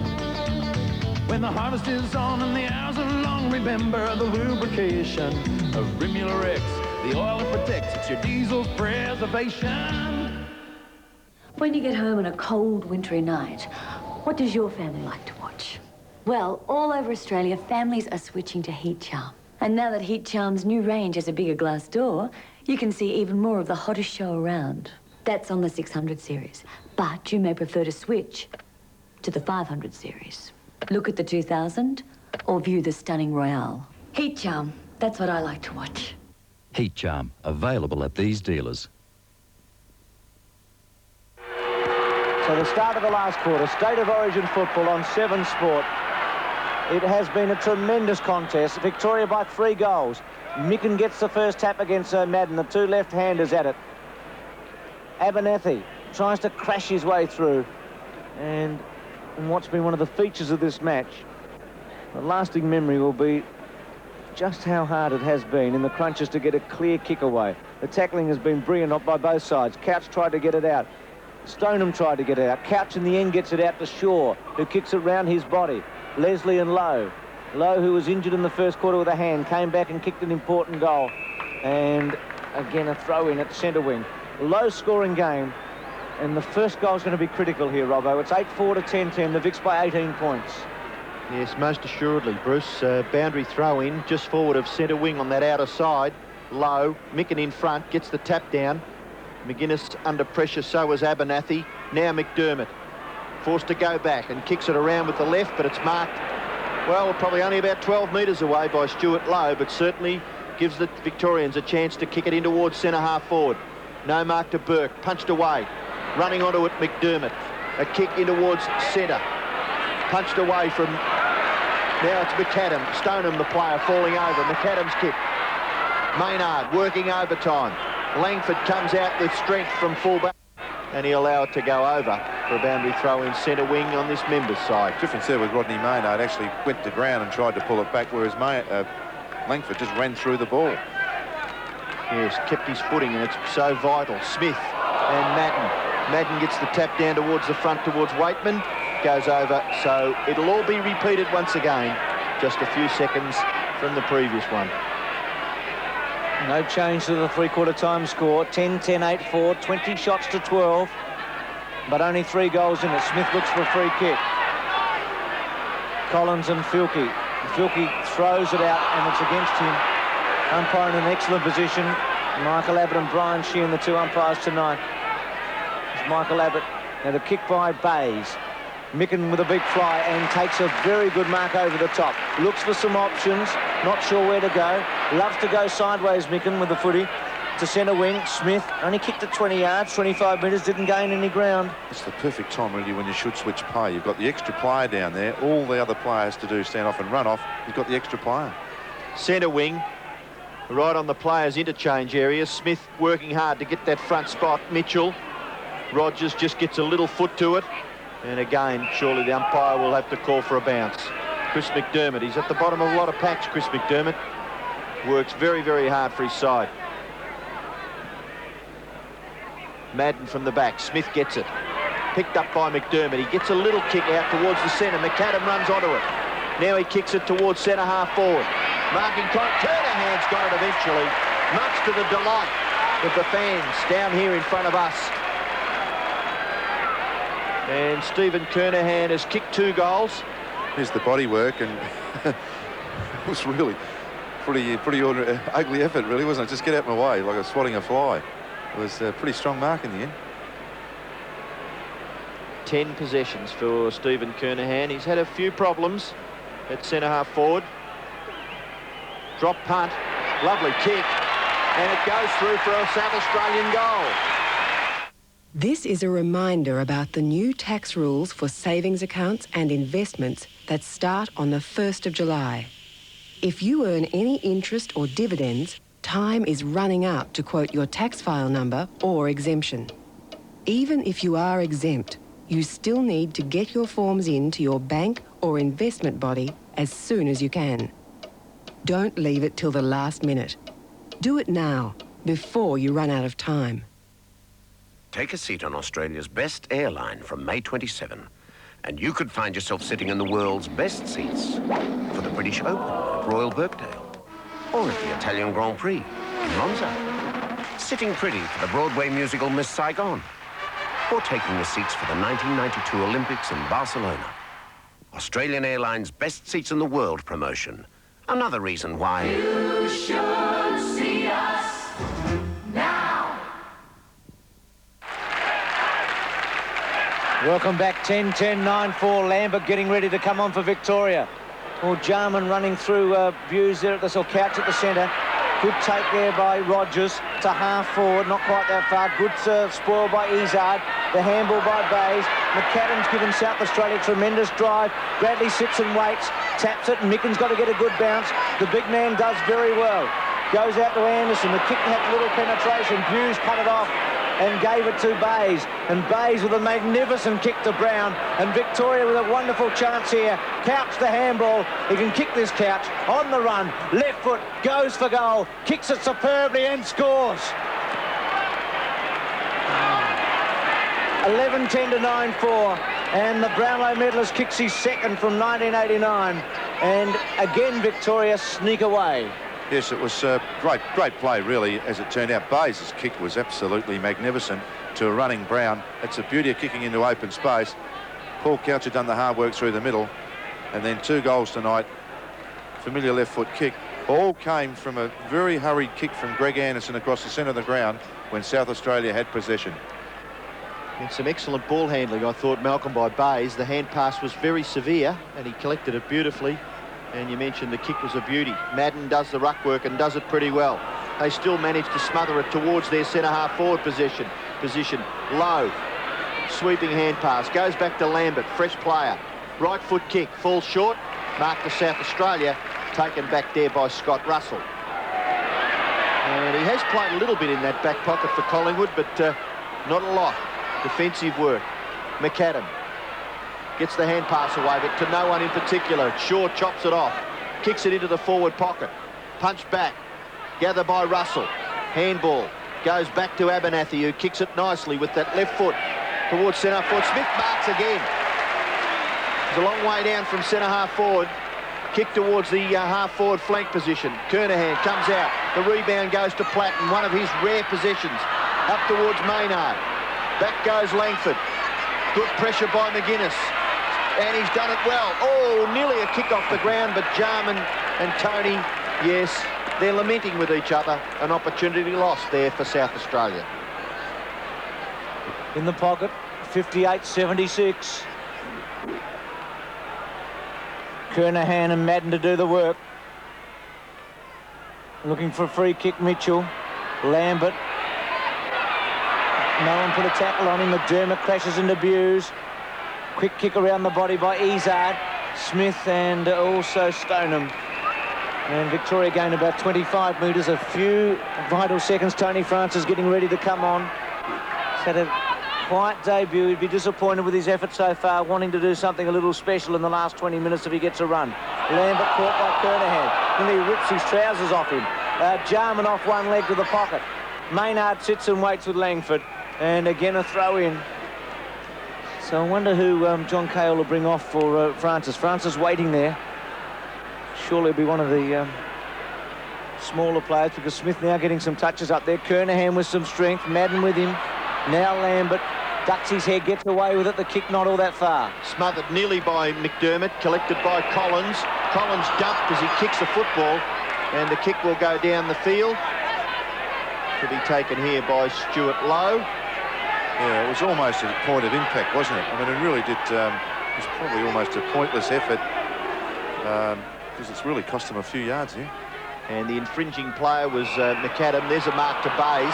When the harvest is on and the hours are long, remember the lubrication of Rimula X, the oil that protects, it's your diesel's preservation. When you get home on a cold, wintry night, what does your family like to watch? Well, all over Australia, families are switching to Heat Charm. And now that Heat Charm's new range has a bigger glass door, you can see even more of the hottest show around. That's on the 600 series. But you may prefer to switch to the 500 series. Look at the 2000 or view the stunning Royale. Heat Charm, that's what I like to watch. Heat Charm, available at these dealers. So the start of the last quarter, State of Origin football on 7 Sport. It has been a tremendous contest. Victoria by 3 goals. Micken gets the first tap against Madden, the 2 left-handers at it. Abernethy tries to crash his way through. And what's been one of the features of this match, the lasting memory will be just how hard it has been in the crunches to get a clear kick away. The tackling has been brilliant by both sides. Couch tried to get it out. Stoneham tried to get it out. Couch in the end gets it out to Shaw, who kicks it round his body. Leslie and Lowe. Lowe, who was injured in the first quarter with a hand, came back and kicked an important goal. And again, a throw-in at centre wing. Low-scoring game. And the first goal is going to be critical here, Robbo. It's 8-4 to 10-10. The Vicks by 18 points. Yes, most assuredly, Bruce. Boundary throw-in just forward of centre wing on that outer side. Low. Micken in front. Gets the tap down. McGuinness under pressure, so was Abernethy. Now McDermott forced to go back and kicks it around with the left, but it's marked, well, probably only about 12 metres away by Stuart Lowe, but certainly gives the Victorians a chance to kick it in towards centre-half forward. No mark to Burke, punched away. Running onto it, McDermott. A kick in towards centre. Punched away from, now it's McAdam. Stoneham, the player, falling over. McAdam's kick. Maynard working overtime. Langford comes out with strength from fullback, and he'll allow it to go over for a boundary throw in centre wing on this members' side. Difference there with Rodney Maynard, actually went to ground and tried to pull it back, whereas Langford just ran through the ball. Yes, kept his footing, and it's so vital. Smith and Madden. Madden gets the tap down towards the front, towards Waitman. Goes over, so it'll all be repeated once again, just a few seconds from the previous one. No change to the three-quarter time score. 10-10, 8-4, 20 shots to 12, but only 3 goals in it. Smith looks for a free kick. Collins and Filkey. Filkey throws it out, and it's against him. Umpire in an excellent position. Michael Abbott and Brian Sheehan, the 2 umpires tonight. It's Michael Abbott. Now the kick by Bays. Micken with a big fly and takes a very good mark over the top. Looks for some options, not sure where to go. Loves to go sideways, Micken, with the footy. To centre wing, Smith only kicked it 20 yards, 25 metres, didn't gain any ground. It's the perfect time, really, when you should switch play. You've got the extra player down there. All the other players to do stand off and run off. You've got the extra player. Centre wing, right on the players' interchange area. Smith working hard to get that front spot. Mitchell. Rogers just gets a little foot to it. And again, surely the umpire will have to call for a bounce. Chris McDermott, he's at the bottom of a lot of packs, Chris McDermott. Works very, very hard for his side. Madden from the back. Smith gets it. Picked up by McDermott. He gets a little kick out towards the centre. McAdam runs onto it. Now he kicks it towards centre-half forward. Marking Kernahan's got it eventually, much to the delight of the fans down here in front of us. And Stephen Kernahan has kicked 2 goals. Here's the body work, and it was really pretty ugly effort, really, wasn't it? Just get out of my way, like I was swatting a fly. It was a pretty strong mark in the end. 10 possessions for Stephen Kernahan. He's had a few problems at centre-half forward. Drop punt, lovely kick, and it goes through for a South Australian goal. This is a reminder about the new tax rules for savings accounts and investments that start on the 1st of July. If you earn any interest or dividends, time is running out to quote your tax file number or exemption. Even if you are exempt, you still need to get your forms in to your bank or investment body as soon as you can. Don't leave it till the last minute. Do it now, before you run out of time. Take a seat on Australia's best airline from May 27, and you could find yourself sitting in the world's best seats for the British Open at Royal Birkdale, or at the Italian Grand Prix in Monza, sitting pretty for the Broadway musical Miss Saigon, or taking the seats for the 1992 Olympics in Barcelona. Australian Airlines' best seats in the world promotion. Another reason why You should see us now. Welcome back, 10-10, 9-4. Lambert getting ready to come on for Victoria. Well, Jarman running through views there at the couch at the centre. Good take there by Rogers to half forward, not quite that far. Good serve spoiled by Izzard. The handball by Bays. McAdam's given South Australia tremendous drive. Bradley sits and waits, taps it, and Micken's got to get a good bounce. The big man does very well. Goes out to Anderson. The kick had a little penetration. Hughes cut it off and gave it to Bays. And Bays with a magnificent kick to Brown. And Victoria with a wonderful chance here. Couch the handball. He can kick this Couch on the run. Left foot, goes for goal. Kicks it superbly and scores. 11-10 to 9-4. And the Brownlow medalist kicks his second from 1989. And again, Victoria sneak away. Yes, it was great play, really, as it turned out. Bays' kick was absolutely magnificent to a running Brown. It's a beauty of kicking into open space. Paul Couch had done the hard work through the middle. And then 2 goals tonight. Familiar left foot kick. All came from a very hurried kick from Greg Anderson across the centre of the ground when South Australia had possession. And some excellent ball handling, I thought, Malcolm, by Bays. The hand pass was very severe, and he collected it beautifully. And you mentioned the kick was a beauty. Madden does the ruck work and does it pretty well. They still manage to smother it towards their centre-half forward position. Low, sweeping hand pass. Goes back to Lambert, fresh player. Right foot kick, falls short. Marked to South Australia, taken back there by Scott Russell. And he has played a little bit in that back pocket for Collingwood, but not a lot. Defensive work. McAdam gets the hand pass away, but to no one in particular. Shaw chops it off, kicks it into the forward pocket. Punched back, gathered by Russell. Handball, goes back to Abernathy, who kicks it nicely with that left foot towards centre forward. Smith marks again. It's a long way down from centre-half forward. Kick towards the half-forward flank position. Kernahan comes out. The rebound goes to Platten, one of his rare possessions. Up towards Maynard. Back goes Langford. Good pressure by McGuinness. And he's done it well. Oh, nearly a kick off the ground, but Jarman and Tony, yes, they're lamenting with each other. An opportunity lost there for South Australia. In the pocket, 58-76. Kernahan and Madden to do the work. Looking for a free kick, Mitchell. Lambert. No one put a tackle on him. McDermott crashes into Buse. Quick kick around the body by Izzard. Smith and also Stoneham. And Victoria gained about 25 metres. A few vital seconds. Tony Francis getting ready to come on. He's had a quiet debut. He'd be disappointed with his effort so far, wanting to do something a little special in the last 20 minutes if he gets a run. Lambert caught by Kernahan. Then he rips his trousers off him. Jarman off one leg to the pocket. Maynard sits and waits with Langford. And again a throw in. So I wonder who John Cahill will bring off for Francis. Francis waiting there. Surely it'll be one of the smaller players, because Smith now getting some touches up there. Kernahan with some strength. Madden with him. Now Lambert ducks his head, gets away with it. The kick not all that far. Smothered nearly by McDermott, collected by Collins. Collins dumped as he kicks the football, and the kick will go down the field. To be taken here by Stuart Lowe. Yeah, it was almost a point of impact, wasn't it? I mean, it really did. It was probably almost a pointless effort, because it's really cost him a few yards here. And the infringing player was McAdam. There's a mark to Bays.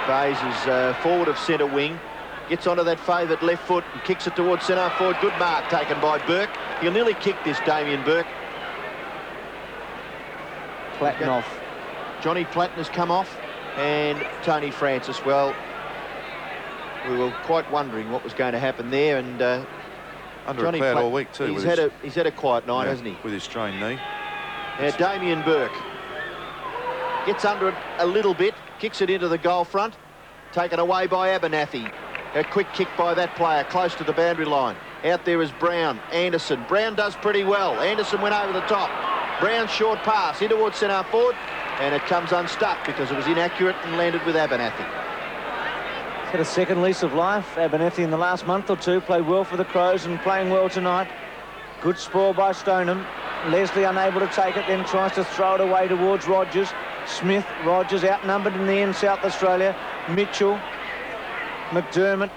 Bays is forward of centre wing. Gets onto that favoured left foot and kicks it towards centre forward. Good mark taken by Burke. He'll nearly kick this, Damien Burke. Platten off. Johnny Platten has come off, and Tony Francis. Well, we were quite wondering what was going to happen there, and under Johnny a cloud Platten, all week too. He's had a quiet night, hasn't he? With his strained knee. Now Damien Burke gets under it a little bit, kicks it into the goal front, taken away by Abernathy. A quick kick by that player, close to the boundary line. Out there is Brown, Anderson. Brown does pretty well. Anderson went over the top. Brown's short pass in towards centre forward, and it comes unstuck because it was inaccurate and landed with Abernathy. Had a second lease of life. Abernathy in the last month or two played well for the Crows and playing well tonight. Good spoil by Stoneham. Leslie unable to take it, then tries to throw it away towards Rogers. Smith, Rogers outnumbered in the end, South Australia. Mitchell, McDermott,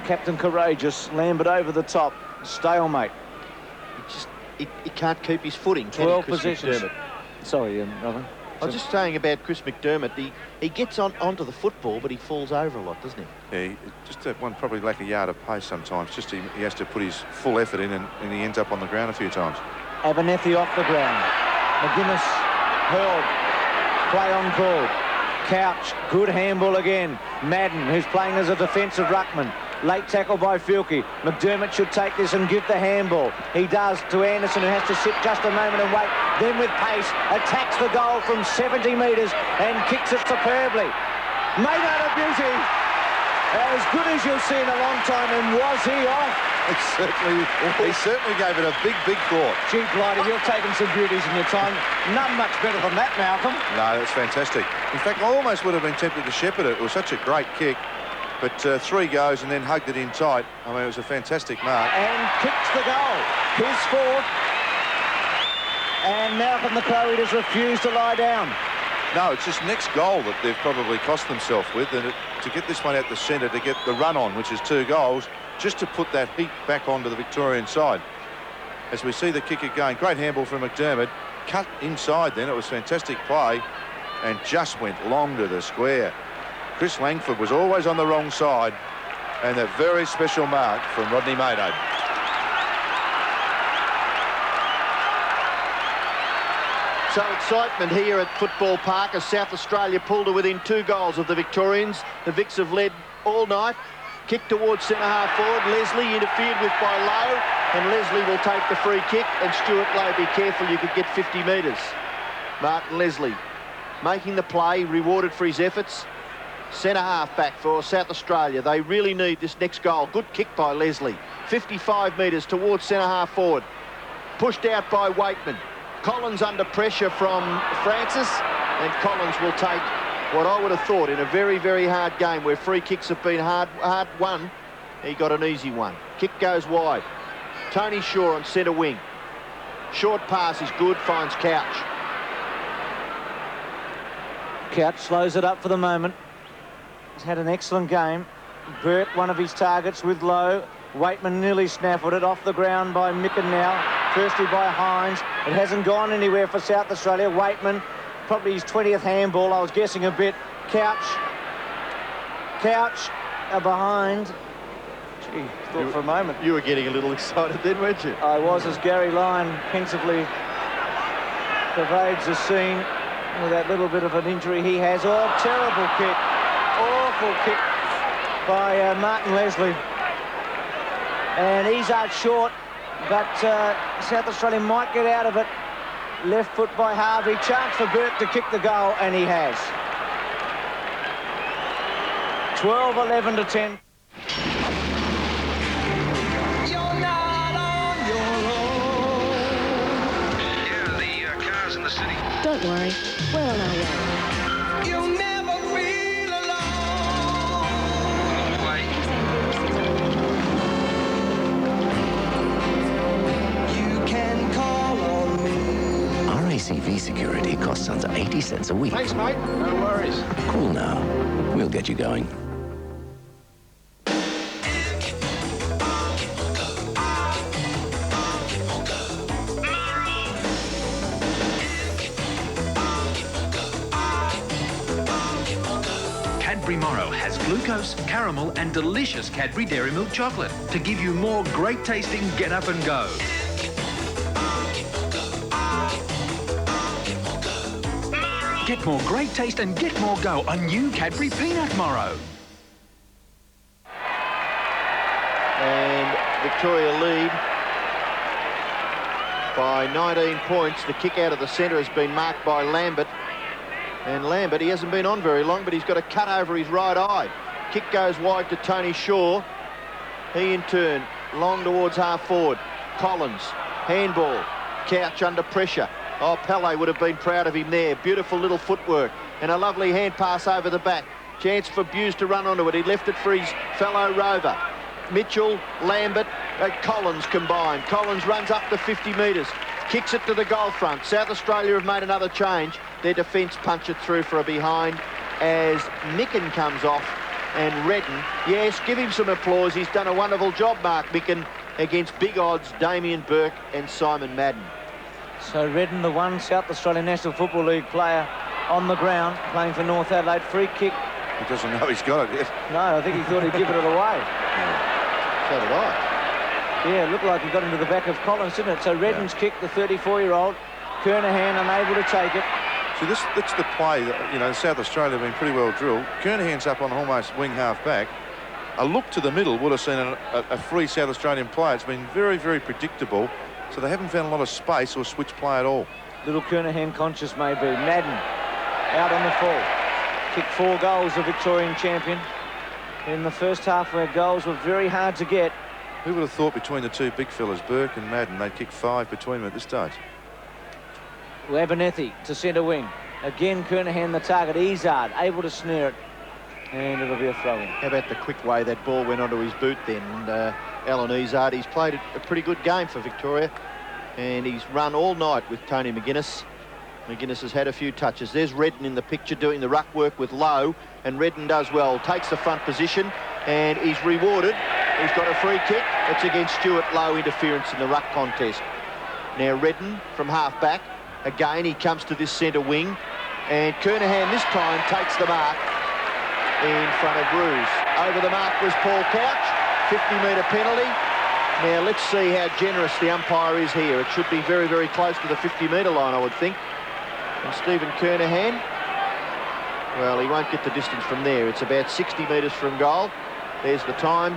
Captain Courageous, Lambert over the top. Stalemate. He can't keep his footing, can 12 he, Chris possessions. McDermott? Sorry, Robin. I was just saying about Chris McDermott. He gets onto the football, but he falls over a lot, doesn't he? Yeah, just that one probably lack a yard of pace sometimes. Just he has to put his full effort in, and he ends up on the ground a few times. Abernathy off the ground. McGuinness hurled. Play on call. Couch, good handball again. Madden, who's playing as a defensive ruckman. Late tackle by Filkey. McDermott should take this and give the handball. He does to Anderson, who has to sit just a moment and wait. Then with pace, attacks the goal from 70 metres and kicks it superbly. Made out of beauty. As good as you'll see in a long time, and was he off? He certainly gave it a big thought. Gee, Blighty, you've taken some beauties in your time. None much better than that, Malcolm. No, that's fantastic. In fact, I almost would have been tempted to shepherd it. It was such a great kick. But 3 goes and then hugged it in tight. I mean, it was a fantastic mark. And kicks the goal. His fourth. And Malcolm the Crow has refused to lie down. No, it's this next goal that they've probably cost themselves with. And to get this one out the centre, to get the run on, which is 2 goals, just to put that heat back onto the Victorian side. As we see the kicker going, great handball from McDermott. Cut inside then. It was fantastic play. And just went long to the square. Chris Langford was always on the wrong side, and a very special mark from Rodney Maynard. So excitement here at Football Park as South Australia pulled to within 2 goals of the Victorians. The Vics have led all night. Kick towards centre-half forward. Leslie interfered with by Lowe, and Leslie will take the free kick, and Stuart Lowe, be careful, you could get 50 metres. Martin Leslie making the play, rewarded for his efforts. Centre-half back for South Australia. They really need this next goal. Good kick by Leslie. 55 metres towards centre-half forward. Pushed out by Waitman. Collins under pressure from Francis, and Collins will take what I would have thought in a very hard game where free kicks have been hard won. He got an easy one. Kick goes wide. Tony Shaw on centre wing. Short pass is good, finds Couch. Couch slows it up for the moment. He's had an excellent game. Burt, one of his targets with Lowe. Waitman nearly snaffled it off the ground by Micken now. Firstly by Hines. It hasn't gone anywhere for South Australia. Waitman, probably his 20th handball. I was guessing a bit. Couch behind. Gee, thought for a moment. You were getting a little excited then, weren't you? I was, as Gary Lyon pensively pervades the scene with that little bit of an injury he has. Oh, terrible kick. Awful kick by Martin Leslie. And he's out short, but South Australia might get out of it. Left foot by Harvey. Chance for Burt to kick the goal, and he has. 12-11 to 10. You're not on your own. Yeah, the cars in the city. Don't worry, we're on our way. You'll never feel alone. You can call on me. RACV security costs under 80 cents a week. Thanks, mate. No worries. Cool now. We'll get you going. Cadbury Morrow has glucose, caramel and delicious Cadbury Dairy Milk chocolate to give you more great tasting get up and go. Get more great taste and get more go on new Cadbury Peanut Morrow. And Victoria lead by 19 points. The kick out of the centre has been marked by Lambert. And Lambert, he hasn't been on very long, but he's got a cut over his right eye. Kick goes wide to Tony Shaw. He in turn, long towards half forward. Collins, handball. Couch under pressure. Oh, Pele would have been proud of him there. Beautiful little footwork. And a lovely hand pass over the back. Chance for Buse to run onto it. He left it for his fellow rover. Mitchell, Lambert, and Collins combined. Collins runs up to 50 metres. Kicks it to the goal front. South Australia have made another change. Their defence punch it through for a behind as Micken comes off and Redden. Yes, give him some applause. He's done a wonderful job, Mark Micken, against big odds Damien Burke and Simon Madden. So Redden, the one South Australian National Football League player on the ground, playing for North Adelaide. Free kick. He doesn't know he's got it yet. No, I think he thought he'd given it away. So did I. Yeah, it looked like he got into the back of Collins, didn't it? So Redden's kick, the 34-year-old. Kernahan unable to take it. See, that's the play that, you know, South Australia have been pretty well drilled. Kernahan's up on almost wing half back. A look to the middle would have seen a free South Australian player. It's been very, very predictable. So they haven't found a lot of space or switch play at all. Little Kernahan conscious maybe. Madden out on the full. Kicked 4 goals, the Victorian champion. In the first half where goals were very hard to get. Who would have thought between the two big fellas, Burke and Madden, they'd kick 5 between them at this stage? Abernethy to centre wing. Again, Kernahan the target. Izzard able to snare it. And it'll be a throw-in. How about the quick way that ball went onto his boot then? And Alan Izzard, he's played a pretty good game for Victoria. And he's run all night with Tony McGuinness. McGuinness has had a few touches. There's Redden in the picture doing the ruck work with Lowe. And Redden does well. Takes the front position. And he's rewarded. He's got a free kick. It's against Stuart Lowe, interference in the ruck contest. Now Redden from half back. Again, he comes to this centre wing. And Kernahan this time takes the mark in front of Bruce. Over the mark was Paul Couch. 50-metre penalty. Now let's see how generous the umpire is here. It should be very, very close to the 50-metre line, I would think. And Stephen Kernahan, well, he won't get the distance from there. It's about 60 metres from goal. There's the time.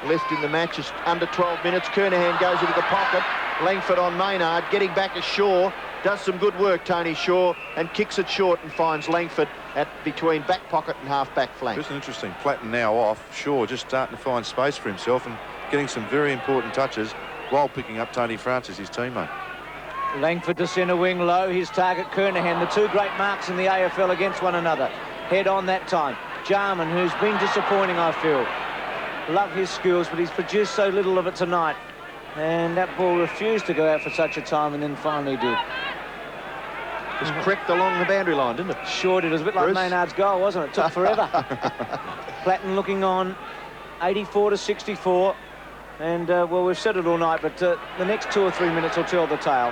Left in the match is under 12 minutes. Kernahan goes into the pocket. Langford on Maynard, getting back at Shaw. Does some good work, Tony Shaw, and kicks it short and finds Langford at between back pocket and half-back flank. Just an interesting. Platten now off. Shaw just starting to find space for himself and getting some very important touches while picking up Tony Francis, his teammate. Langford to centre wing, Low, his target Kernahan. The two great marks in the AFL against one another. Head on that time. Jarman, who's been disappointing, I feel. Love his skills, but he's produced so little of it tonight. And that ball refused to go out for such a time and then finally did. Just crept along the boundary line, didn't it? Sure did. It was a bit like Maynard's goal, wasn't it? It took forever. Platten looking on, 84-64. And, well, we've said it all night, but the next 2 or 3 minutes will tell the tale.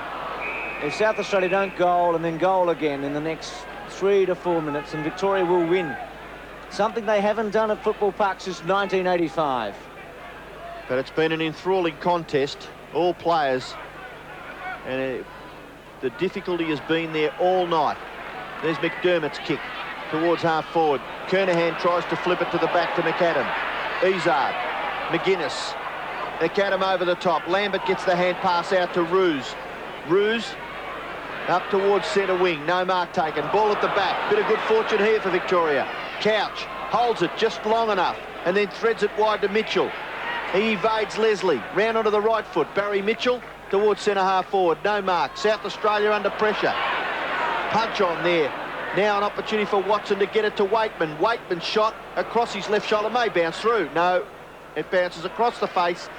If South Australia don't goal and then goal again in the next 3 to 4 minutes, then Victoria will win. Something they haven't done at Football Park since 1985. But it's been an enthralling contest. All players. And the difficulty has been there all night. There's McDermott's kick towards half forward. Kernahan tries to flip it to the back to McAdam. Izzard. McGuinness. McAdam over the top. Lambert gets the hand pass out to Roos. Roos up towards centre wing. No mark taken. Ball at the back. Bit of good fortune here for Victoria. Couch holds it just long enough and then threads it wide to Mitchell. He evades Leslie. Round onto the right foot. Barry Mitchell towards centre half forward. No mark. South Australia under pressure. Punch on there. Now an opportunity for Watson to get it to Waitman. Waitman's shot across his left shoulder. May bounce through. No, it bounces across the face.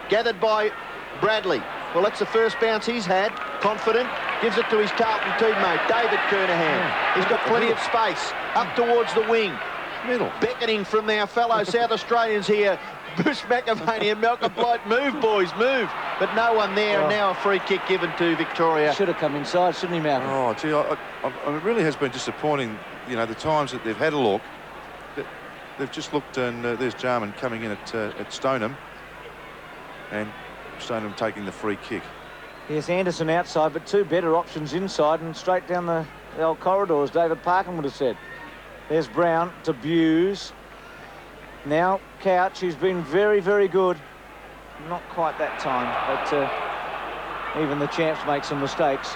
Gathered by Bradley. Well, that's the first bounce he's had. Confident. Gives it to his Carlton teammate, David Kernahan. He's got plenty of space. Up towards the wing. Middle. Beckoning from our fellow South Australians here. Bruce McAvaney and Malcolm Blight. Move, boys, move. But no one there. And now a free kick given to Victoria. Should have come inside, shouldn't he, Malcolm? Oh, gee, it really has been disappointing, you know, the times that they've had a look. They've just looked, and there's Jarman coming in at Stoneham. And Stoneham taking the free kick. Yes, Anderson outside, but two better options inside and straight down the old corridor, as David Parkin would have said. There's Brown to Buse. Now Couch, who's been very, very good. Not quite that time, but even the champs make some mistakes.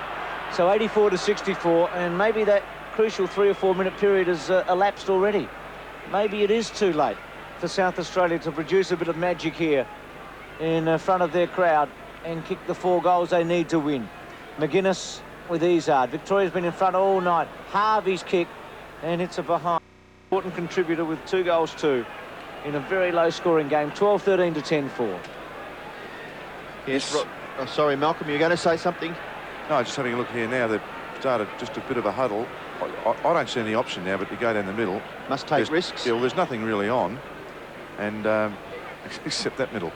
So 84 to 64, and maybe that crucial 3 or 4 minute period has elapsed already. Maybe it is too late for South Australia to produce a bit of magic here in front of their crowd and kick the 4 goals they need to win. McGuinness with Izard. Victoria's been in front all night. Harvey's kick, and it's a behind. Important contributor with 2 goals too in a very low-scoring game. 12-13 to 10-4. Yes. Sorry, Malcolm, you're going to say something? No, just having a look here now. They've started just a bit of a huddle. I don't see any option now but to go down the middle. Must take risks. Yeah, well, there's nothing really on, and except that middle.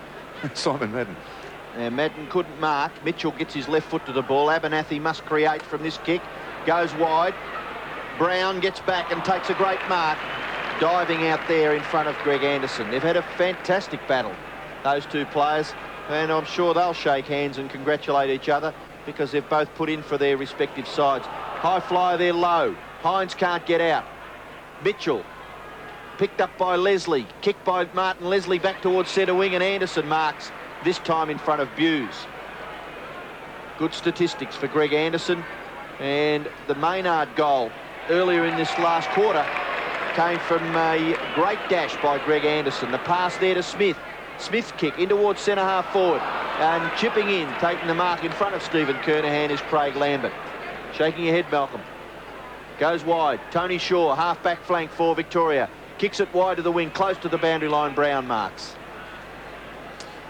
Simon Madden. Madden couldn't mark. Mitchell gets his left foot to the ball. Abernathy must create from this kick. Goes wide. Brown gets back and takes a great mark. Diving out there in front of Greg Anderson. They've had a fantastic battle, those two players, and I'm sure they'll shake hands and congratulate each other because they've both put in for their respective sides. High flyer there low. Hines can't get out. Mitchell picked up by Leslie. Kicked by Martin Leslie back towards centre wing, and Anderson marks, this time in front of Buse. Good statistics for Greg Anderson, and the Maynard goal earlier in this last quarter came from a great dash by Greg Anderson. The pass there to Smith. Smith's kick in towards centre half forward, and chipping in, taking the mark in front of Stephen Kernahan is Craig Lambert. Shaking your head, Malcolm. Goes wide. Tony Shaw, half-back flank for Victoria. Kicks it wide to the wing, close to the boundary line. Brown marks.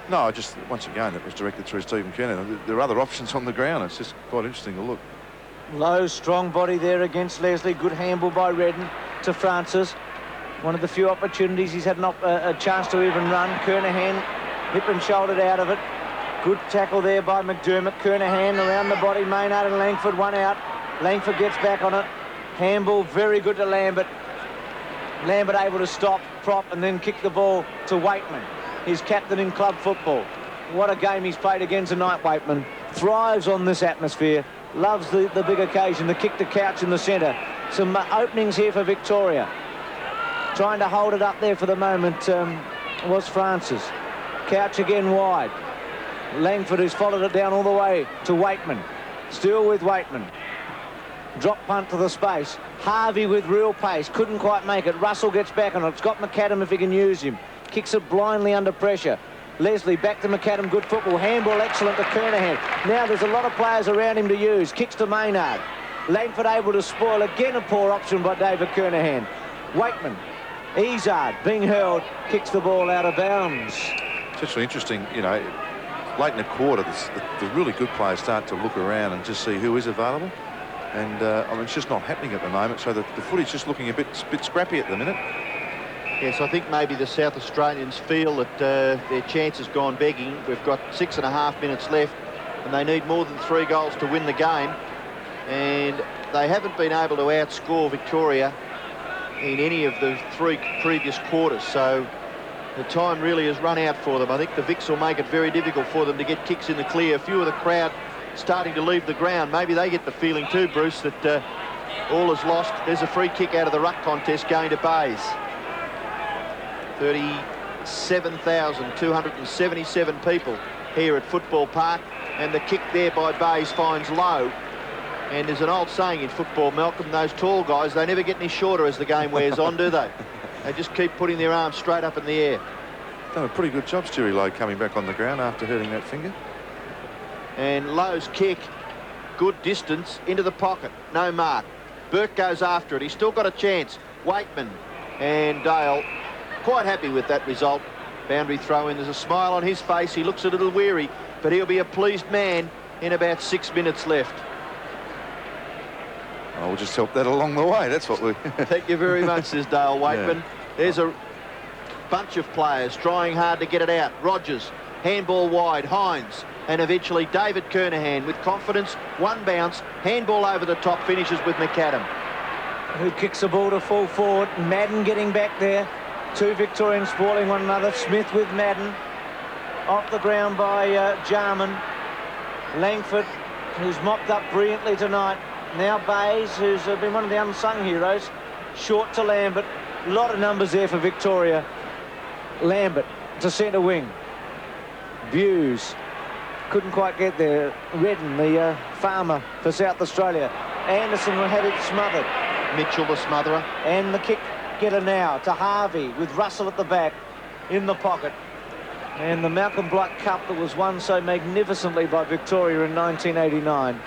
No, just once again, it was directed through Stephen Kernahan. There are other options on the ground. It's just quite interesting to look. Low, strong body there against Leslie. Good handball by Redden to Francis. One of the few opportunities he's had a chance to even run. Kernahan hip and shouldered out of it. Good tackle there by McDermott. Kernahan around the body. Maynard and Langford, one out. Langford gets back on it. Handball very good to Lambert. Lambert able to stop, prop, and then kick the ball to Waitman, his captain in club football. What a game he's played again tonight, Waitman. Thrives on this atmosphere. Loves the big occasion. The kick to Couch in the centre. Some openings here for Victoria. Trying to hold it up there for the moment was Francis. Couch again wide. Langford, who's followed it down all the way to Waitman. Still with Waitman. Drop punt to the space. Harvey with real pace. Couldn't quite make it. Russell gets back on it. It's got McAdam if he can use him. Kicks it blindly under pressure. Leslie back to McAdam. Good football. Handball excellent to Kernahan. Now there's a lot of players around him to use. Kicks to Maynard. Langford able to spoil. Again a poor option by David Kernahan. Waitman. Izard being held. Kicks the ball out of bounds. It's actually interesting, you know, late in the quarter, the really good players start to look around and just see who is available. And, I mean, it's just not happening at the moment, so the footy's just looking a bit scrappy at the minute. Yes, I think maybe the South Australians feel that their chance has gone begging. We've got 6.5 minutes left, and they need more than 3 goals to win the game. And they haven't been able to outscore Victoria in any of the 3 previous quarters, so the time really has run out for them. I think the Vics will make it very difficult for them to get kicks in the clear. A few of the crowd starting to leave the ground. Maybe they get the feeling too, Bruce, that all is lost. There's a free kick out of the ruck contest going to Bays. 37,277 people here at Football Park, and the kick there by Bays finds Lowe. And there's an old saying in football, Malcolm, those tall guys, they never get any shorter as the game wears on, do they? They just keep putting their arms straight up in the air. Done a pretty good job, Stewie Lowe, coming back on the ground after hurting that finger. And Lowe's kick, good distance, into the pocket. No mark. Burke goes after it. He's still got a chance. Waitman and Dale quite happy with that result. Boundary throw in. There's a smile on his face. He looks a little weary, but he'll be a pleased man in about 6 minutes left. Oh, we'll just help that along the way. That's what we... Thank you very much, says Dale Waitman. Yeah. There's a bunch of players trying hard to get it out. Rogers, handball wide, Hines, and eventually David Kernahan with confidence. One bounce, handball over the top, finishes with McAdam. Who kicks the ball to full forward. Madden getting back there. 2 Victorians spoiling one another. Smith with Madden. Off the ground by Jarman. Langford, who's mopped up brilliantly tonight. Now Bayes, who's been one of the unsung heroes. Short to Lambert. A lot of numbers there for Victoria. Lambert to centre wing. Buse couldn't quite get there. Redden, the farmer for South Australia. Anderson had it smothered. Mitchell, the smotherer. And the kick getter now to Harvey with Russell at the back in the pocket. And the Malcolm Blight Cup that was won so magnificently by Victoria in 1989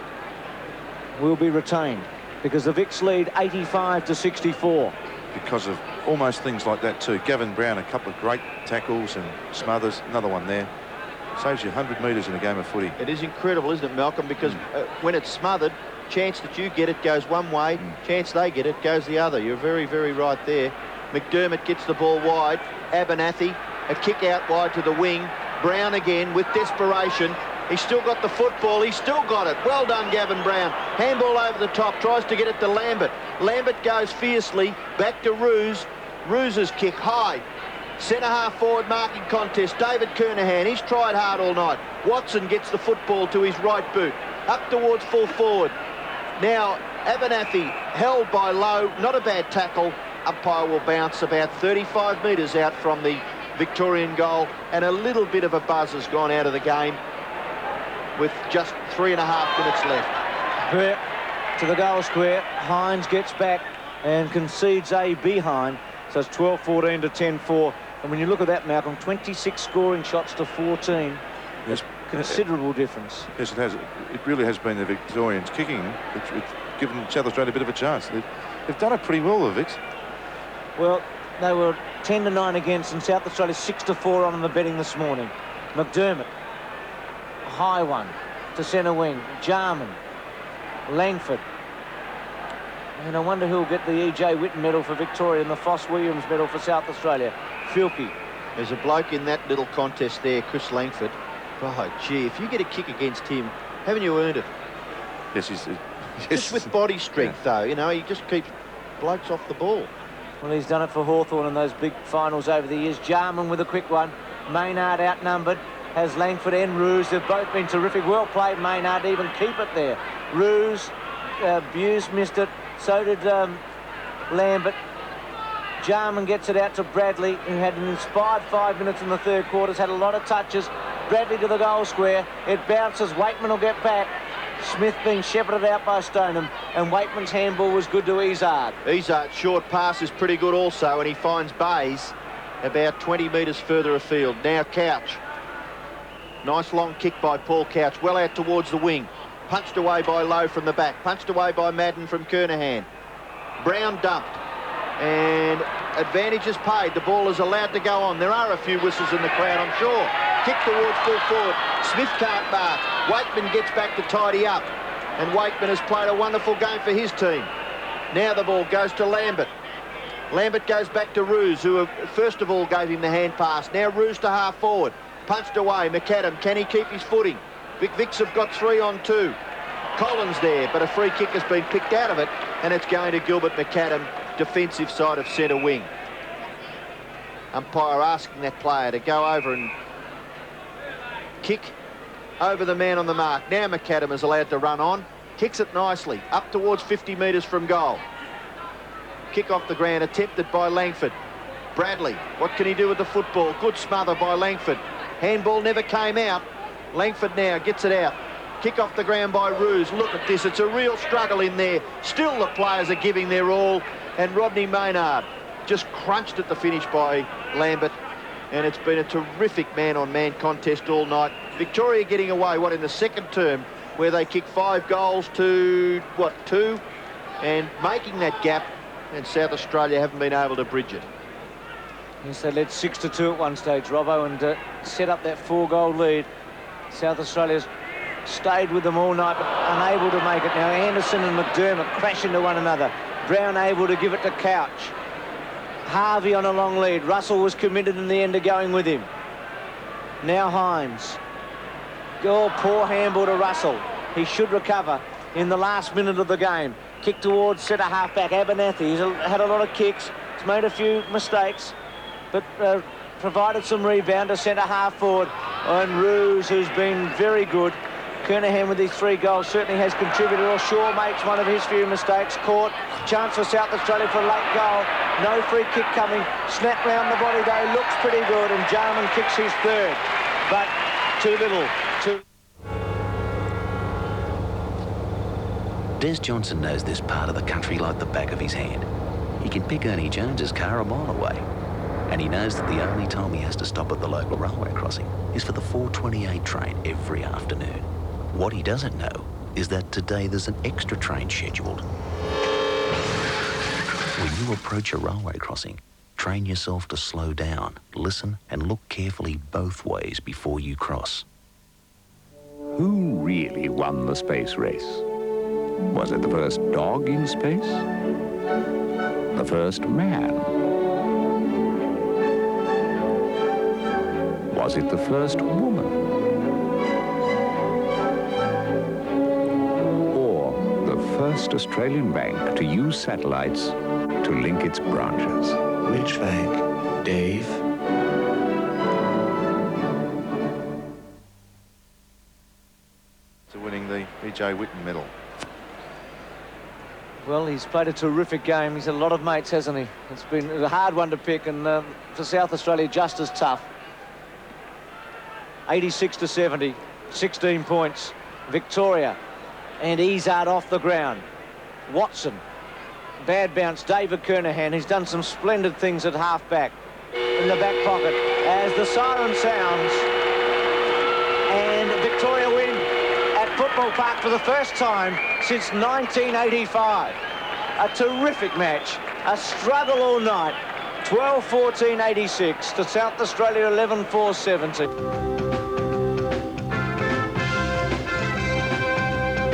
will be retained because the Vics lead 85-64. Because of almost things like that too. Gavin Brown, a couple of great tackles and smothers. Another one there. Saves you 100 metres in a game of footy. It is incredible, isn't it, Malcolm? Because when it's smothered, chance that you get it goes one way, chance they get it goes the other. You're very, very right there. McDermott gets the ball wide. Abernathy, a kick out wide to the wing. Brown again with desperation. He's still got the football. He's still got it. Well done, Gavin Brown. Handball over the top. Tries to get it to Lambert. Lambert goes fiercely. Back to Roos. Roos's kick high. Centre-half forward marking contest. David Kernahan. He's tried hard all night. Watson gets the football to his right boot. Up towards full forward. Now, Abernathy held by Lowe. Not a bad tackle. Umpire will bounce about 35 metres out from the Victorian goal. And a little bit of a buzz has gone out of the game with just 3.5 minutes left. Burt to the goal square. Hines gets back and concedes a behind. So it's 12-14 to 10-4. And when you look at that, Malcolm, 26 scoring shots to 14. Yes. Considerable difference. Yes, it has. It really has been the Victorians kicking. It's given South Australia a bit of a chance. They've done it pretty well, the Vics. Well, they were 10-9 against, and South Australia 6-4 on the betting this morning. McDermott, high one to centre wing. Jarman, Langford. And I wonder who'll get the E.J. Whitten medal for Victoria and the Foss Williams medal for South Australia. Filkey. There's a bloke in that little contest there, Chris Langford. Oh, gee, if you get a kick against him, haven't you earned it? Yes, he's... Just with body strength, though, you know, he just keeps blokes off the ball. Well, he's done it for Hawthorn in those big finals over the years. Jarman with a quick one. Maynard outnumbered. Has Langford and Roos. They've both been terrific. Well played, Maynard, to even keep it there. Roos, Buse missed it. So did Lambert. Jarman gets it out to Bradley, who had an inspired 5 minutes in the third quarter. Has had a lot of touches. Bradley to the goal square. It bounces. Waitman will get back. Smith being shepherded out by Stoneham, and Waitman's handball was good to Izzard. Izzard's short pass is pretty good also, and he finds Bayes about 20 metres further afield. Now Couch. Nice long kick by Paul Couch, well out towards the wing. Punched away by Lowe from the back. Punched away by Madden from Kernahan. Brown dumped. And advantage is paid. The ball is allowed to go on. There are a few whistles in the crowd, I'm sure. Kick towards full forward. Smith can't mark. Waitman gets back to tidy up. And Waitman has played a wonderful game for his team. Now the ball goes to Lambert. Lambert goes back to Roos, who first of all gave him the hand pass. Now Roos to half forward. Punched away. McAdam, can he keep his footing? Vics have got 3 on 2. Collins there, but a free kick has been picked out of it, and it's going to Gilbert McAdam, defensive side of centre wing. Umpire asking that player to go over and kick over the man on the mark. Now McAdam is allowed to run on. Kicks it nicely, up towards 50 metres from goal. Kick off the ground, attempted by Langford. Bradley, what can he do with the football? Good smother by Langford. Handball never came out. Langford now gets it out. Kick off the ground by Roos. Look at this, it's a real struggle in there. Still the players are giving their all. And Rodney Maynard just crunched at the finish by Lambert. And it's been a terrific man-on-man contest all night. Victoria getting away, in the second term, where they kick 5 goals to, 2? And making that gap, and South Australia haven't been able to bridge it. Yes, they led 6-2 at one stage, Robbo, and set up that 4-goal lead. South Australia's stayed with them all night, but unable to make it. Now Anderson and McDermott crash into one another. Brown able to give it to Couch. Harvey on a long lead. Russell was committed in the end to going with him. Now Hines. Poor handball to Russell. He should recover in the last minute of the game. Kick towards centre half-back Abernathy. He's had a lot of kicks. He's made a few mistakes, but provided some rebound to centre half forward. And Roos, who's been very good, Kernahan with his 3 goals certainly has contributed. Or Shaw makes one of his few mistakes. Caught. Chance for South Australia for a late goal. No free kick coming. Snap round the body though. Looks pretty good. And Jarman kicks his 3rd. But too little. Des Johnson knows this part of the country like the back of his hand. He can pick Ernie Jones's car a mile away. And he knows that the only time he has to stop at the local railway crossing is for the 4:28 train every afternoon. What he doesn't know is that today there's an extra train scheduled. When you approach a railway crossing, train yourself to slow down, listen and look carefully both ways before you cross. Who really won the space race? Was it the first dog in space? The first man? Was it the first woman? Or the first Australian bank to use satellites to link its branches? Which bank, Dave? To winning the E.J. Whitten medal. Well, he's played a terrific game. He's had a lot of mates, hasn't he? It's been a hard one to pick, and for South Australia, just as tough. 86-70, 16 points. Victoria, and Izzard off the ground. Watson, bad bounce. David Kernahan, he's done some splendid things at half-back. In the back pocket, as the siren sounds, and Victoria win at Football Park for the first time since 1985. A terrific match, a struggle all night. 12-14-86 to South Australia 11-4-70.